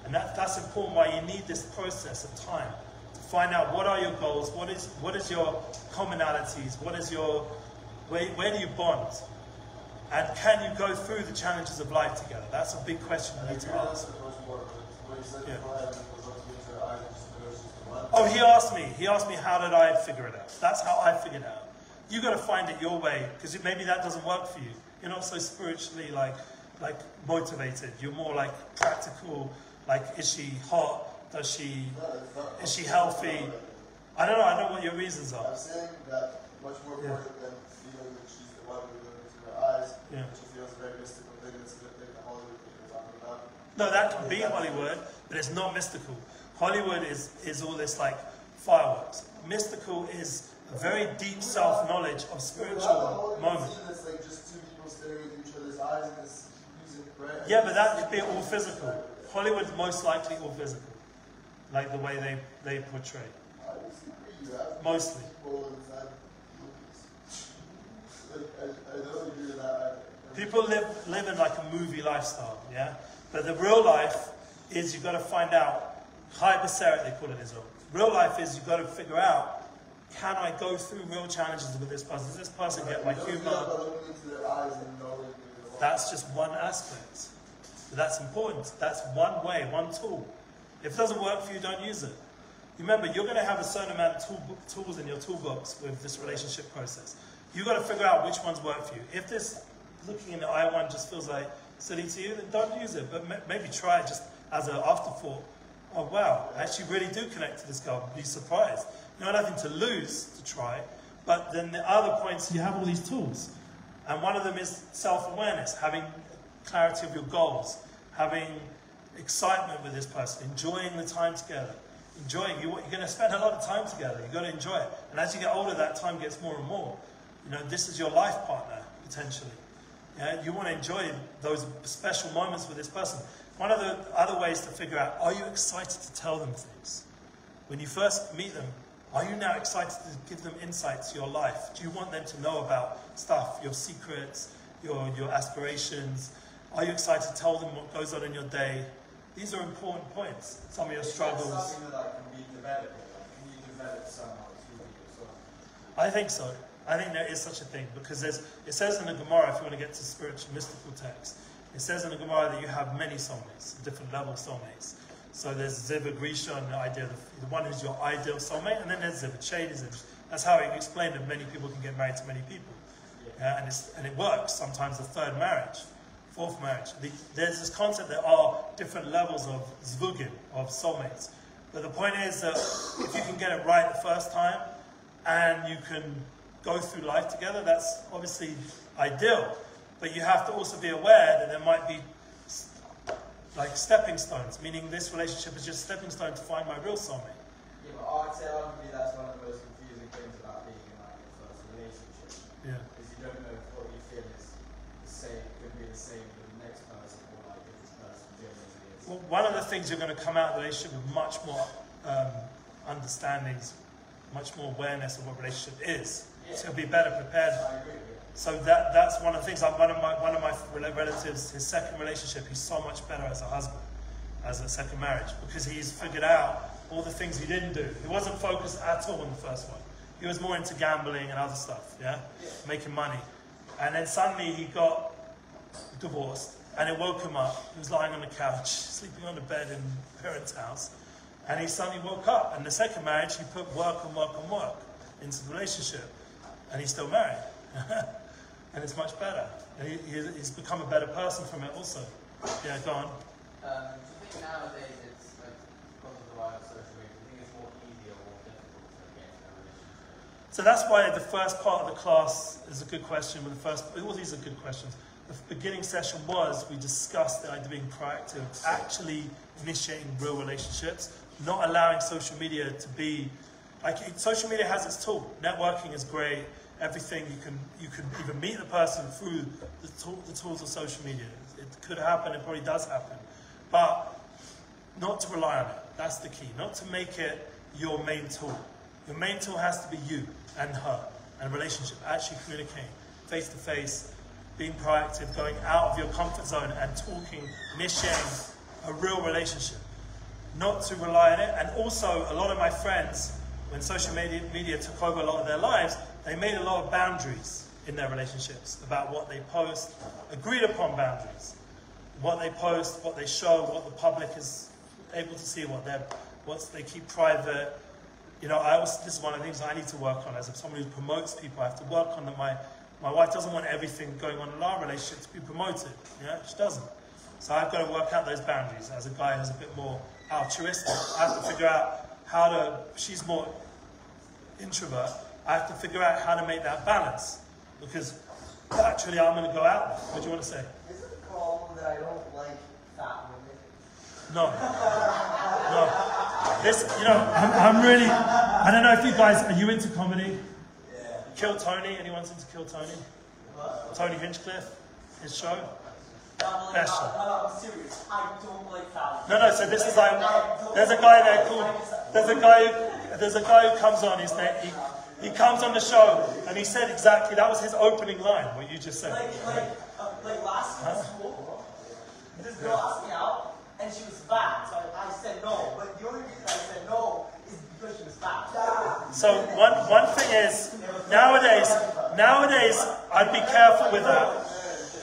And that's important why you need this process of time to find out what are your goals, what is your commonalities, where do you bond? And can you go through the challenges of life together? That's a big question you need to ask. Yeah. Oh, he asked me how did I figure it out? That's how I figured it out. You got to find it your way, because maybe that doesn't work for you. You're not so spiritually like motivated. You're more like practical. Like, is she hot? Is she healthy? I don't know. I don't know what your reasons are. I'm saying that much more important than feeling that she's the one who looks into her eyes. Yeah. She feels very mystical thing. It's a good thing that Hollywood is talking about. No, that can be Hollywood, but it's not mystical. Hollywood is all this like fireworks. Mystical is a very deep self-knowledge of spiritual moments. It's like just two people staring at each other's eyes and this music, right? Yeah, but that could be all physical. Hollywood's most likely all physical, like the way they portray. Mostly. People live in like a movie lifestyle, yeah? But the real life is you've got to find out, Chai B'Seret they call it Israel. Real life is you've got to figure out, can I go through real challenges with this person? Does this person get my humor? That's just one aspect. But that's important. That's one way, one tool. If it doesn't work for you, don't use it. Remember, you're going to have a certain amount of tools in your toolbox with this relationship process. You've got to figure out which ones work for you. If this looking in the eye one just feels like silly to you, then don't use it. But maybe try it just as an afterthought. Oh wow, I actually really do connect to this girl. Be surprised. You have nothing to lose to try. But then the other points, you have all these tools. And one of them is self-awareness, having clarity of your goals, having excitement with this person, enjoying the time together. You're going to spend a lot of time together. You've got to enjoy it. And as you get older, that time gets more and more. You know, this is your life partner, potentially. Yeah? You want to enjoy those special moments with this person. One of the other ways to figure out, are you excited to tell them things? When you first meet them, are you now excited to give them insights to your life? Do you want them to know about stuff, your secrets, your aspirations? Are you excited to tell them what goes on in your day? These are important points. Some of your struggles. Is that something that can be developed? Can you develop somehow through yourself? I think so. I think there is such a thing, because it says in the Gemara, if you want to get to spiritual, mystical text, it says in the Gemara that you have many soulmates, different level soulmates. So there's Ziva Grisha, the idea of the one who's your ideal soulmate, and then there's Ziva Shade. That's how it explained that many people can get married to many people. Yeah, and it works. Sometimes the third marriage, fourth marriage. There's this concept there are different levels of zvugim, of soulmates. But the point is that if you can get it right the first time, and you can go through life together, that's obviously ideal. But you have to also be aware that there might be like stepping stones, meaning this relationship is just a stepping stone to find my real soulmate. Yeah, but I'd say arguably that's one of the most confusing things about being in like a first relationship. Yeah. Because you don't know if what you feel is the same, could be the same for the next person, or like if this person genuinely is. Well, one of the things you're going to come out of the relationship with much more understandings, much more awareness of what relationship is. Yeah. So you'll be better prepared. I agree with you. So that's one of the things. Like one of my relatives, his second relationship, he's so much better as a husband, as a second marriage, because he's figured out all the things he didn't do. He wasn't focused at all on the first one. He was more into gambling and other stuff, making money. And then suddenly he got divorced, and it woke him up. He was lying on the couch, sleeping on the bed in parents' house, and he suddenly woke up. And the second marriage, he put work and work and work into the relationship, and he's still married. And it's much better. And he's become a better person from it also. Yeah, go on. Do you think nowadays it's like, because of the rise of social media, do you think it's more easy or more difficult to get into a relationship? So that's why the first part of the class is a good question. All these are good questions. The beginning session we discussed the idea of being proactive, actually initiating real relationships, not allowing social media to be, social media has its tool. Networking is great. Everything you can even meet the person through the tools of social media. It could happen, it probably does happen. But not to rely on it. That's the key. Not to make it your main tool. Your main tool has to be you and her and relationship. Actually communicating face to face, being proactive, going out of your comfort zone and talking, initiating a real relationship. not to rely on it. And also, a lot of my friends, when social media took over a lot of their lives, they made a lot of boundaries in their relationships about what they post, agreed upon boundaries. What they post, what they show, what the public is able to see, what they keep private. You know, this is one of the things I need to work on as someone who promotes people. I have to work on that. My wife doesn't want everything going on in our relationship to be promoted. Yeah, she doesn't. So I've got to work out those boundaries. As a guy who's a bit more altruistic, I have to figure out she's more introvert. I have to figure out how to make that balance. Because actually I'm going to go out there. What do you want to say? Is it a problem that I don't like fat women? No. This, you know, I'm really, I don't know if you guys, are you into comedy? Yeah. Kill Tony, anyone's into Kill Tony? What? Tony Hinchcliffe, his show? No, I'm serious. I don't like fat women. No, so this is like, there's a guy there called, there's a guy who comes on, his name, he comes on the show, and he said exactly, that was his opening line, what you just said. Like last year at school, this girl asked me out, and she was fat, so I said no. But the only reason I said no is because she was fat. So one thing is, nowadays, I'd be careful with that.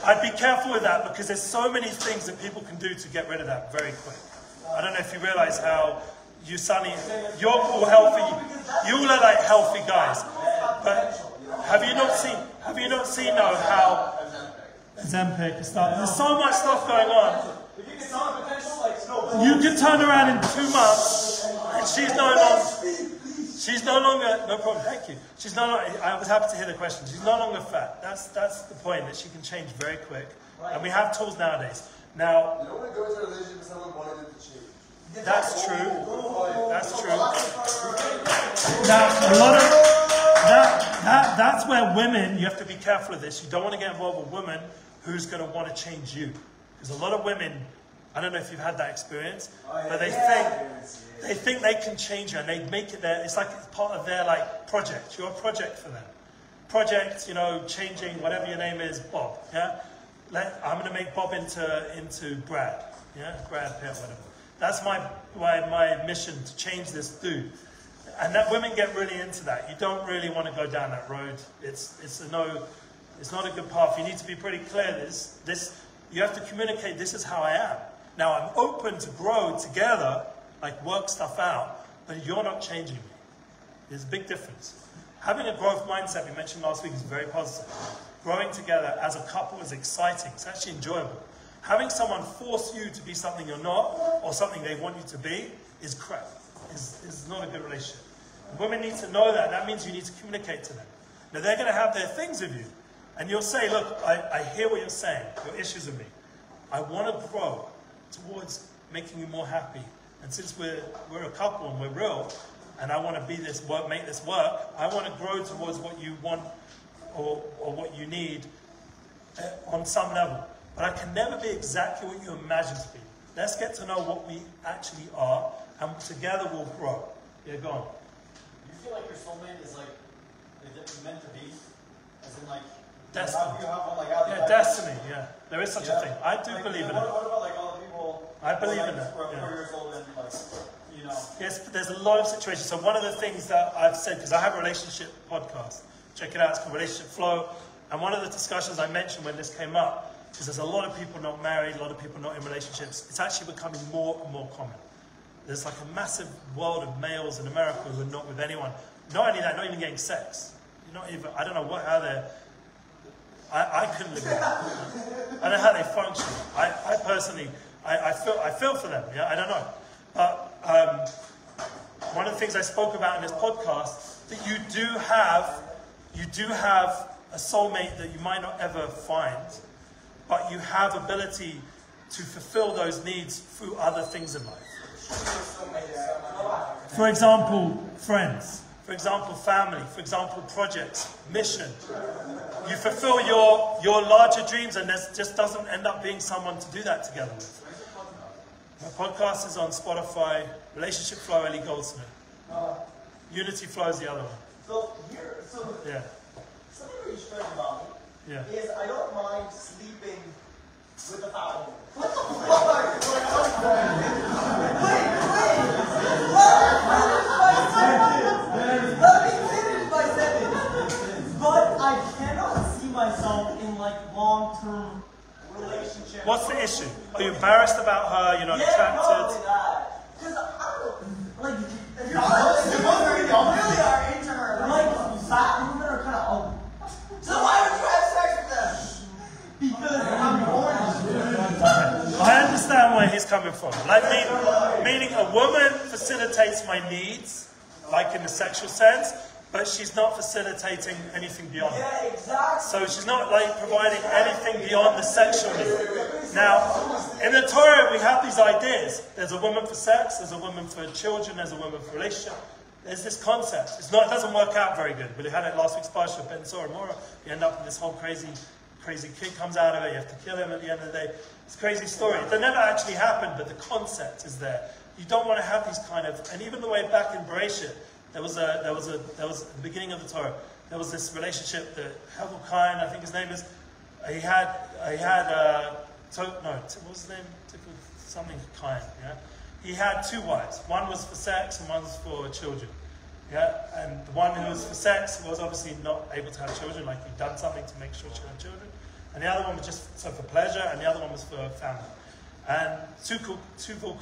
I'd be careful with that because there's so many things that people can do to get rid of that very quick. I don't know if you realize how you're all healthy. You all are like healthy guys. But have you not seen though how Ozempic stuff? There's so much stuff going on. You can turn around in 2 months and she's no longer, no problem, thank you. She's no longer, I was happy to hear the question. She's no longer fat. That's the point, that she can change very quick. And we have tools nowadays. Now, you don't want to go into a relationship with someone wanting it to change. That's true. That's true. Now, a lot of that's where women, you have to be careful of this. You don't want to get involved with a woman who's going to want to change you. Because a lot of women, I don't know if you've had that experience, but they think they can change you and they make it it's like it's part of their like project. You're a project for them. Project, you know, changing whatever your name is, Bob. Yeah, I'm going to make Bob into Brad. Yeah, Brad Pitt, whatever. That's my mission, to change this dude. And that women get really into that. You don't really want to go down that road. It's not a good path. You need to be pretty clear. You have to communicate, this is how I am. Now I'm open to grow together, like work stuff out, but you're not changing me. There's a big difference. Having a growth mindset, we mentioned last week, is very positive. Growing together as a couple is exciting. It's actually enjoyable. Having someone force you to be something you're not, or something they want you to be, is crap. Is not a good relationship. And women need to know that. That means you need to communicate to them. Now they're going to have their things with you. And you'll say, look, I hear what you're saying, your issues with me. I want to grow towards making you more happy. And since we're a couple and we're real, and I want to make this work, I want to grow towards what you want or what you need on some level. But I can never be exactly what you imagine to be. Let's get to know what we actually are, and together we'll grow. Yeah, go on. You feel like your soulmate is like meant to be? As in like, destiny. You have one like out yeah, destiny, yeah. There is such a thing. I do believe in that. What about like all the people I believe like in that. Who are 4 years old and like, you know. Yes, there's a lot of situations. So one of the things that I've said, because I have a relationship podcast, check it out, it's called Relationship Flow. And one of the discussions I mentioned when this came up, because there's a lot of people not married, a lot of people not in relationships, it's actually becoming more and more common. There's like a massive world of males in America who are not with anyone. Not only that, not even getting sex. You're not even, I don't know how they're, I couldn't live with that. I don't know how they function. I personally, I feel for them, yeah, I don't know. But one of the things I spoke about in this podcast, that you do have a soulmate that you might not ever find, but you have ability to fulfill those needs through other things in life. For example, friends. For example, family. For example, projects, mission. You fulfill your larger dreams, and there just doesn't end up being someone to do that together with. My podcast is on Spotify. Relationship Flow, Ellie Goldsmith. Unity Flow is the other one. Yeah. Something really strange about me is I don't mind sleeping with a fat woman. What the fuck? Wait. What's the issue? Are you embarrassed about her? You're not attracted? Because I don't, like, if you're honest, you really are into her. Like, fat women are kind of ugly. So why would you have sex with them? Because I'm born. I understand where he's coming from. Like, meaning a woman facilitates my needs, like in the sexual sense, but she's not facilitating anything beyond it. Yeah, exactly. So she's not like providing anything beyond the sexual need. Now, in the Torah, we have these ideas. There's a woman for sex, there's a woman for children, there's a woman for relationship. There's this concept. It doesn't work out very good. We had it last week's parsha, Ben Sora Mora. You end up with this whole crazy kid comes out of it. You have to kill him at the end of the day. It's a crazy story. That never actually happened, but the concept is there. You don't want to have these kind of, and even the way back in Bereshit, there was at the beginning of the Torah, there was this relationship that Hevel Kain, I think his name is, what was his name? Something Kain, yeah? He had two wives. One was for sex and one was for children. Yeah? And the one who was for sex was obviously not able to have children, like he'd done something to make sure she had children. And the other one was just for pleasure, and the other one was for family. And Tuvul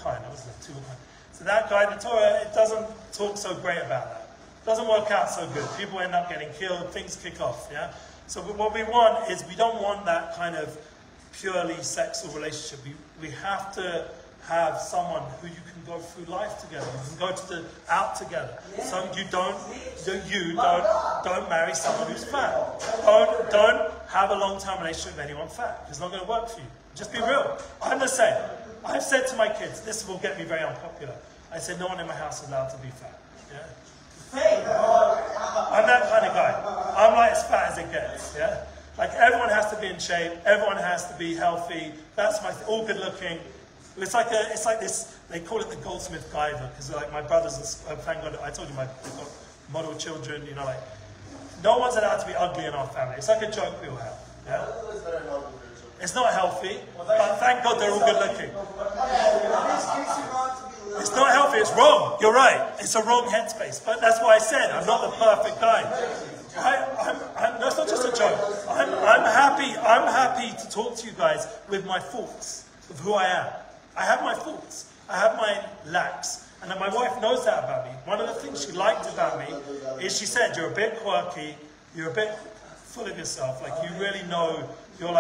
Kain, that was it, Tuvul Kain. So that guy, the Torah, it doesn't talk so great about that. It doesn't work out so good. People end up getting killed, things kick off, yeah? So what we want is, we don't want that kind of purely sexual relationship. We have to have someone who you can go through life together. You can go out together. Yeah. So you don't marry someone who's fat. Don't have a long-term relationship with anyone fat. It's not going to work for you. Just be real. I'm the same. I've said to my kids, this will get me very unpopular. I said, no one in my house is allowed to be fat. Yeah? I'm that kind of guy. I'm like as fat as it gets. Yeah? Like, everyone has to be in shape. Everyone has to be healthy. That's all good looking. It's like this. They call it the Goldsmith Guyver, because like my brothers, thank God, I told you they've got model children. You know, like, no one's allowed to be ugly in our family. It's like a joke we all have. Yeah? It's not healthy, but thank God they're all good looking. It's not healthy. It's wrong. You're right. It's a wrong headspace. But that's why I said I'm not the perfect guy. That's not just a joke. I'm happy to talk to you guys with my faults of who I am. I have my faults. I have my lacks. And then my wife knows that about me. One of the things she liked about me is she said, you're a bit quirky, you're a bit full of yourself, like you really know, you're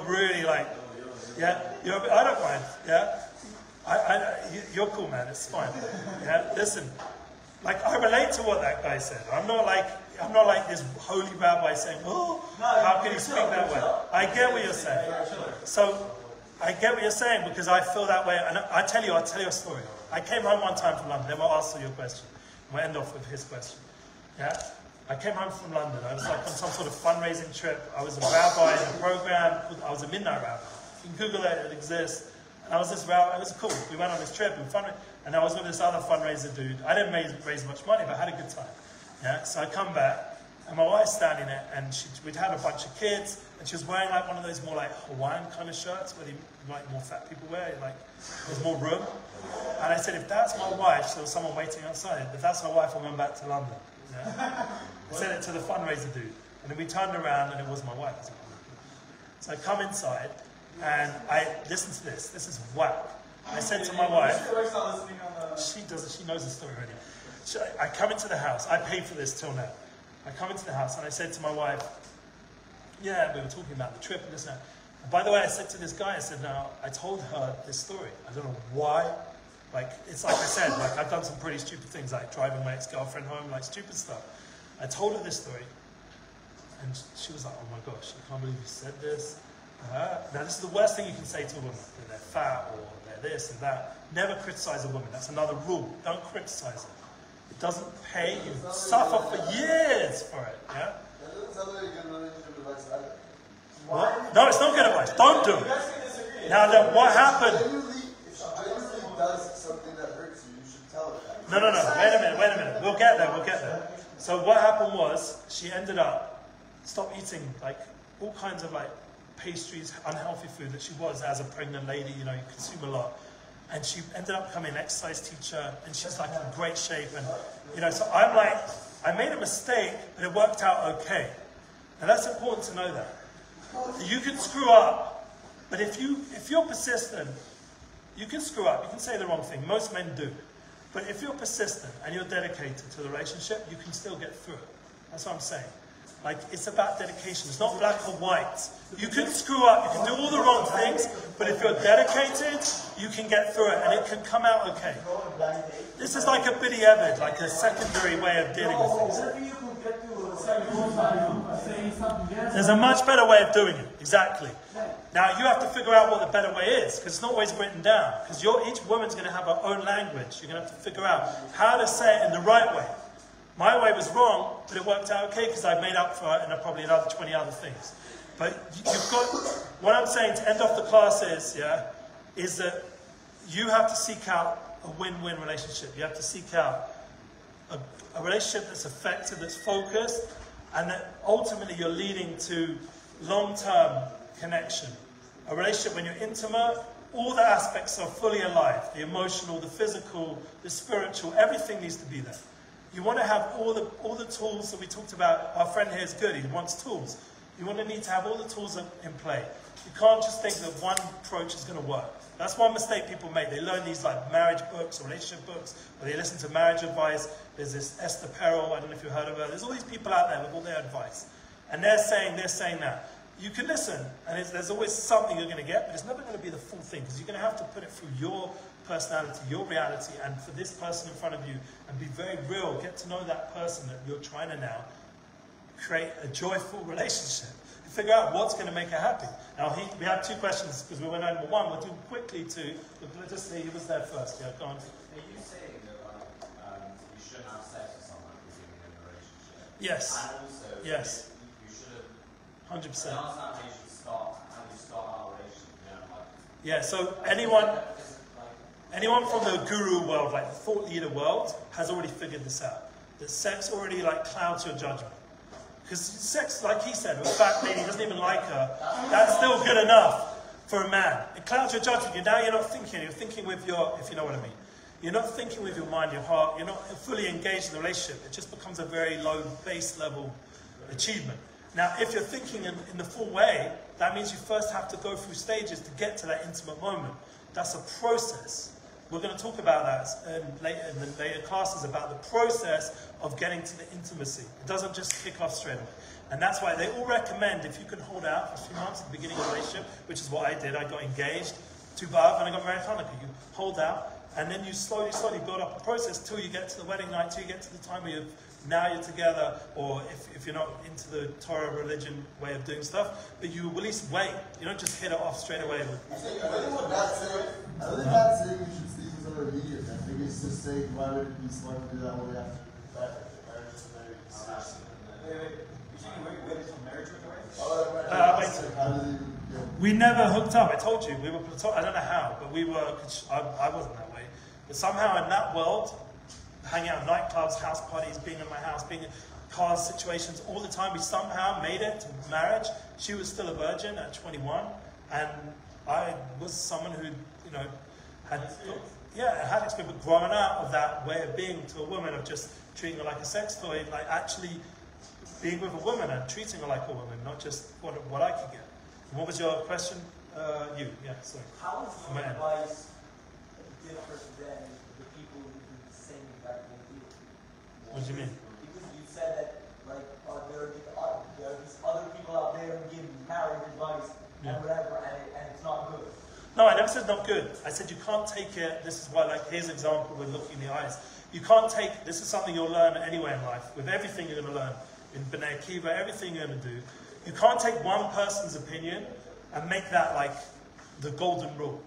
really like, yeah, I don't mind, yeah. You're cool, man, it's fine. Yeah, listen, like I relate to what that guy said. I'm not like this holy rabbi saying, oh, how can he speak that way? I get what you're saying. So, I get what you're saying, because I feel that way, and I'll tell you a story. I came home one time from London, then we'll answer your question. We'll end off with his question. Yeah? I came home from London, I was like on some sort of fundraising trip. I was a rabbi in a program, I was a midnight rabbi. You can Google it exists. And I was this rabbi, it was cool. We went on this trip, and I was with this other fundraiser dude. I didn't raise much money, but I had a good time. Yeah? So I come back, and my wife's standing there, and we'd had a bunch of kids, and she was wearing like one of those more like Hawaiian kind of shirts, where like more fat people wear, like there's more room. And I said, if that's my wife, so there was someone waiting outside, if that's my wife, I'm going back to London. Yeah? I said it to the fundraiser dude, and then we turned around, and it was my wife. So I come inside, and I listen to this. This is whack. I said to my wife, she knows the story already. I come into the house. I paid for this till now. I come into the house and I said to my wife, yeah, we were talking about the trip and this and that. And by the way, I said to this guy, I said, now, I told her this story. I don't know why. Like, it's like I said, like I've done some pretty stupid things, like driving my ex-girlfriend home, like stupid stuff. I told her this story. And she was like, oh my gosh, I can't believe you said this. Now, this is the worst thing you can say to a woman, that they're fat or they're this and that. Never criticize a woman. That's another rule. Don't criticize her. It doesn't pay. You suffer for years for it. Yeah? That doesn't sound like a good relationship advice either. What? No, it's not good advice. Don't do it. Now, then, what happened? If she genuinely does something that hurts you, you should tell her that. No. Wait a minute. We'll get there. So what happened was, she ended up stopped eating like all kinds of like pastries, unhealthy food that she was as a pregnant lady. You know, you consume a lot. And she ended up becoming an exercise teacher, and she's like in great shape. And, you know, so I'm like, I made a mistake, but it worked out okay. And that's important to know that. You can screw up, But if you're persistent, you can screw up, you can say the wrong thing. Most men do. But if you're persistent and you're dedicated to the relationship, you can still get through it. That's what I'm saying. Like, it's about dedication. It's not black or white. You can screw up, you can do all the wrong things, but if you're dedicated, you can get through it, and it can come out okay. This is like a bidi evid, like a secondary way of dealing with things. There's a much better way of doing it, exactly. Now, you have to figure out what the better way is, because it's not always written down. Because each woman's going to have her own language. You're going to have to figure out how to say it in the right way. My way was wrong, but it worked out okay because I made up for it and probably another 20 other things. But you've got, what I'm saying to end off the class is that you have to seek out a win-win relationship. You have to seek out a relationship that's effective, that's focused, and that ultimately you're leading to long-term connection. A relationship when you're intimate, all the aspects are fully alive. The emotional, the physical, the spiritual, everything needs to be there. You want to have all the tools that we talked about. Our friend here is good, he wants tools. You want to need to have all the tools in play. You can't just think that one approach is going to work. That's one mistake people make. They learn these like marriage books or relationship books, or they listen to marriage advice. There's this Esther Perel, I don't know if you've heard of her. There's all these people out there with all their advice. And they're saying that. You can listen, and there's always something you're going to get, but it's never going to be the full thing, because you're going to have to put it through your personality, your reality, and for this person in front of you, and be very real. Get to know that person that you're trying to now create a joyful relationship. Figure out what's going to make her happy. Now, we have two questions, because we went over one. We'll do quickly two. But just say he was there first. Yeah, go on. Are you saying that you shouldn't have sex with someone who's in a relationship? Yes. And also, yes. You shouldn't. 100%. I understand how you should start. How you start our relationship. Yeah. So anyone from the guru world, like the thought leader world, has already figured this out. That sex already like clouds your judgment. Because sex, like he said, if a fat lady doesn't even like her, that's still good enough for a man. It clouds your judgment. Now you're not thinking. You're thinking with your, if you know what I mean. You're not thinking with your mind, your heart. You're not fully engaged in the relationship. It just becomes a very low base level achievement. Now, if you're thinking in the full way, that means you first have to go through stages to get to that intimate moment. That's a process. We're going to talk about that in the later classes, about the process of getting to the intimacy. It doesn't just kick off straight away. And that's why they all recommend, if you can hold out for a few months at the beginning of the relationship, which is what I did. I got engaged to Bob and I got married to Hanukkah. You hold out, and then you slowly build up a process till you get to the wedding night, till you get to the time where now you're together, or if you're not into the Torah religion way of doing stuff, but you will at least wait. You don't just hit it off straight away. I think not saying we should sleep with our immediate. I think it's just saying why would it be smart to do that when we have to marriage is married. Wait until marriage Wait. We never hooked up. I told you we were platonic. I don't know how, but we were. I wasn't that way. But somehow in that world, hanging out in nightclubs, house parties, being in my house, being in cars, situations all the time, we somehow made it to marriage. She was still a virgin at 21, and I was someone who, had experience, but growing out of that way of being to a woman, of just treating her like a sex toy, like actually being with a woman and treating her like a woman, not just what I could get. And what was your question? Sorry. How is your advice different than the people who do the same exact thing? What do you mean? Because you said that there are these other people out there who give marriage advice and whatever, and it's not good. No, I never said not good. I said you can't take it. This is why, here's an example with looking in the eyes. You can't take, this is something you'll learn anywhere in life, with everything you're going to learn. In Bnei Akiva, everything you're going to do. You can't take one person's opinion and make that like the golden rule.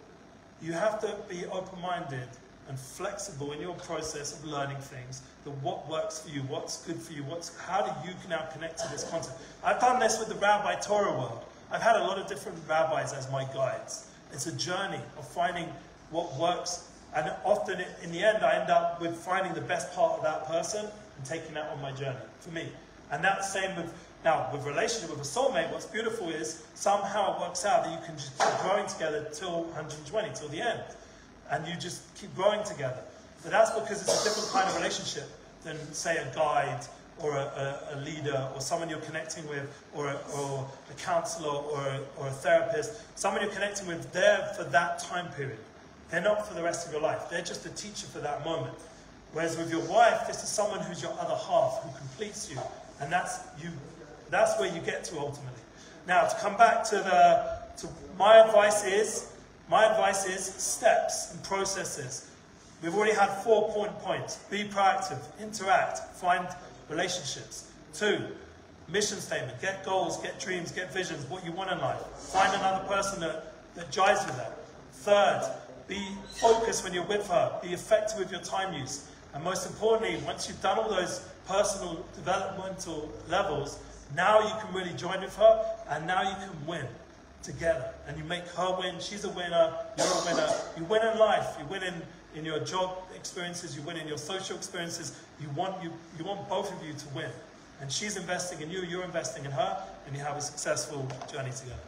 You have to be open-minded and flexible in your process of learning things, what works for you, what's good for you, how do you now connect to this concept. I've done this with the Rabbi Torah world. I've had a lot of different rabbis as my guides. It's a journey of finding what works, and often in the end I end up with finding the best part of that person and taking that on my journey, for me. And that's the same with relationship with a soulmate. What's beautiful is somehow it works out that you can just keep growing together till 120, till the end. And you just keep growing together. But that's because it's a different kind of relationship than, say, a guide or a leader, or someone you're connecting with, or a counselor, or a therapist, someone you're connecting with, they're for that time period. They're not for the rest of your life. They're just a teacher for that moment. Whereas with your wife, this is someone who's your other half, who completes you. And that's where you get to ultimately. Now, to come back to my advice is steps and processes. We've already had 4 points. Be proactive, interact, find relationships. 2, mission statement. Get goals, get dreams, get visions, what you want in life. Find another person that jives with that. 3rd, be focused when you're with her. Be effective with your time use. And most importantly, once you've done all those personal developmental levels, now you can really join with her, and now you can win together. And you make her win, she's a winner, you're a winner. You win in life, you win in your job experiences, you win in your social experiences. You want both of you to win. And she's investing in you, you're investing in her, and you have a successful journey together.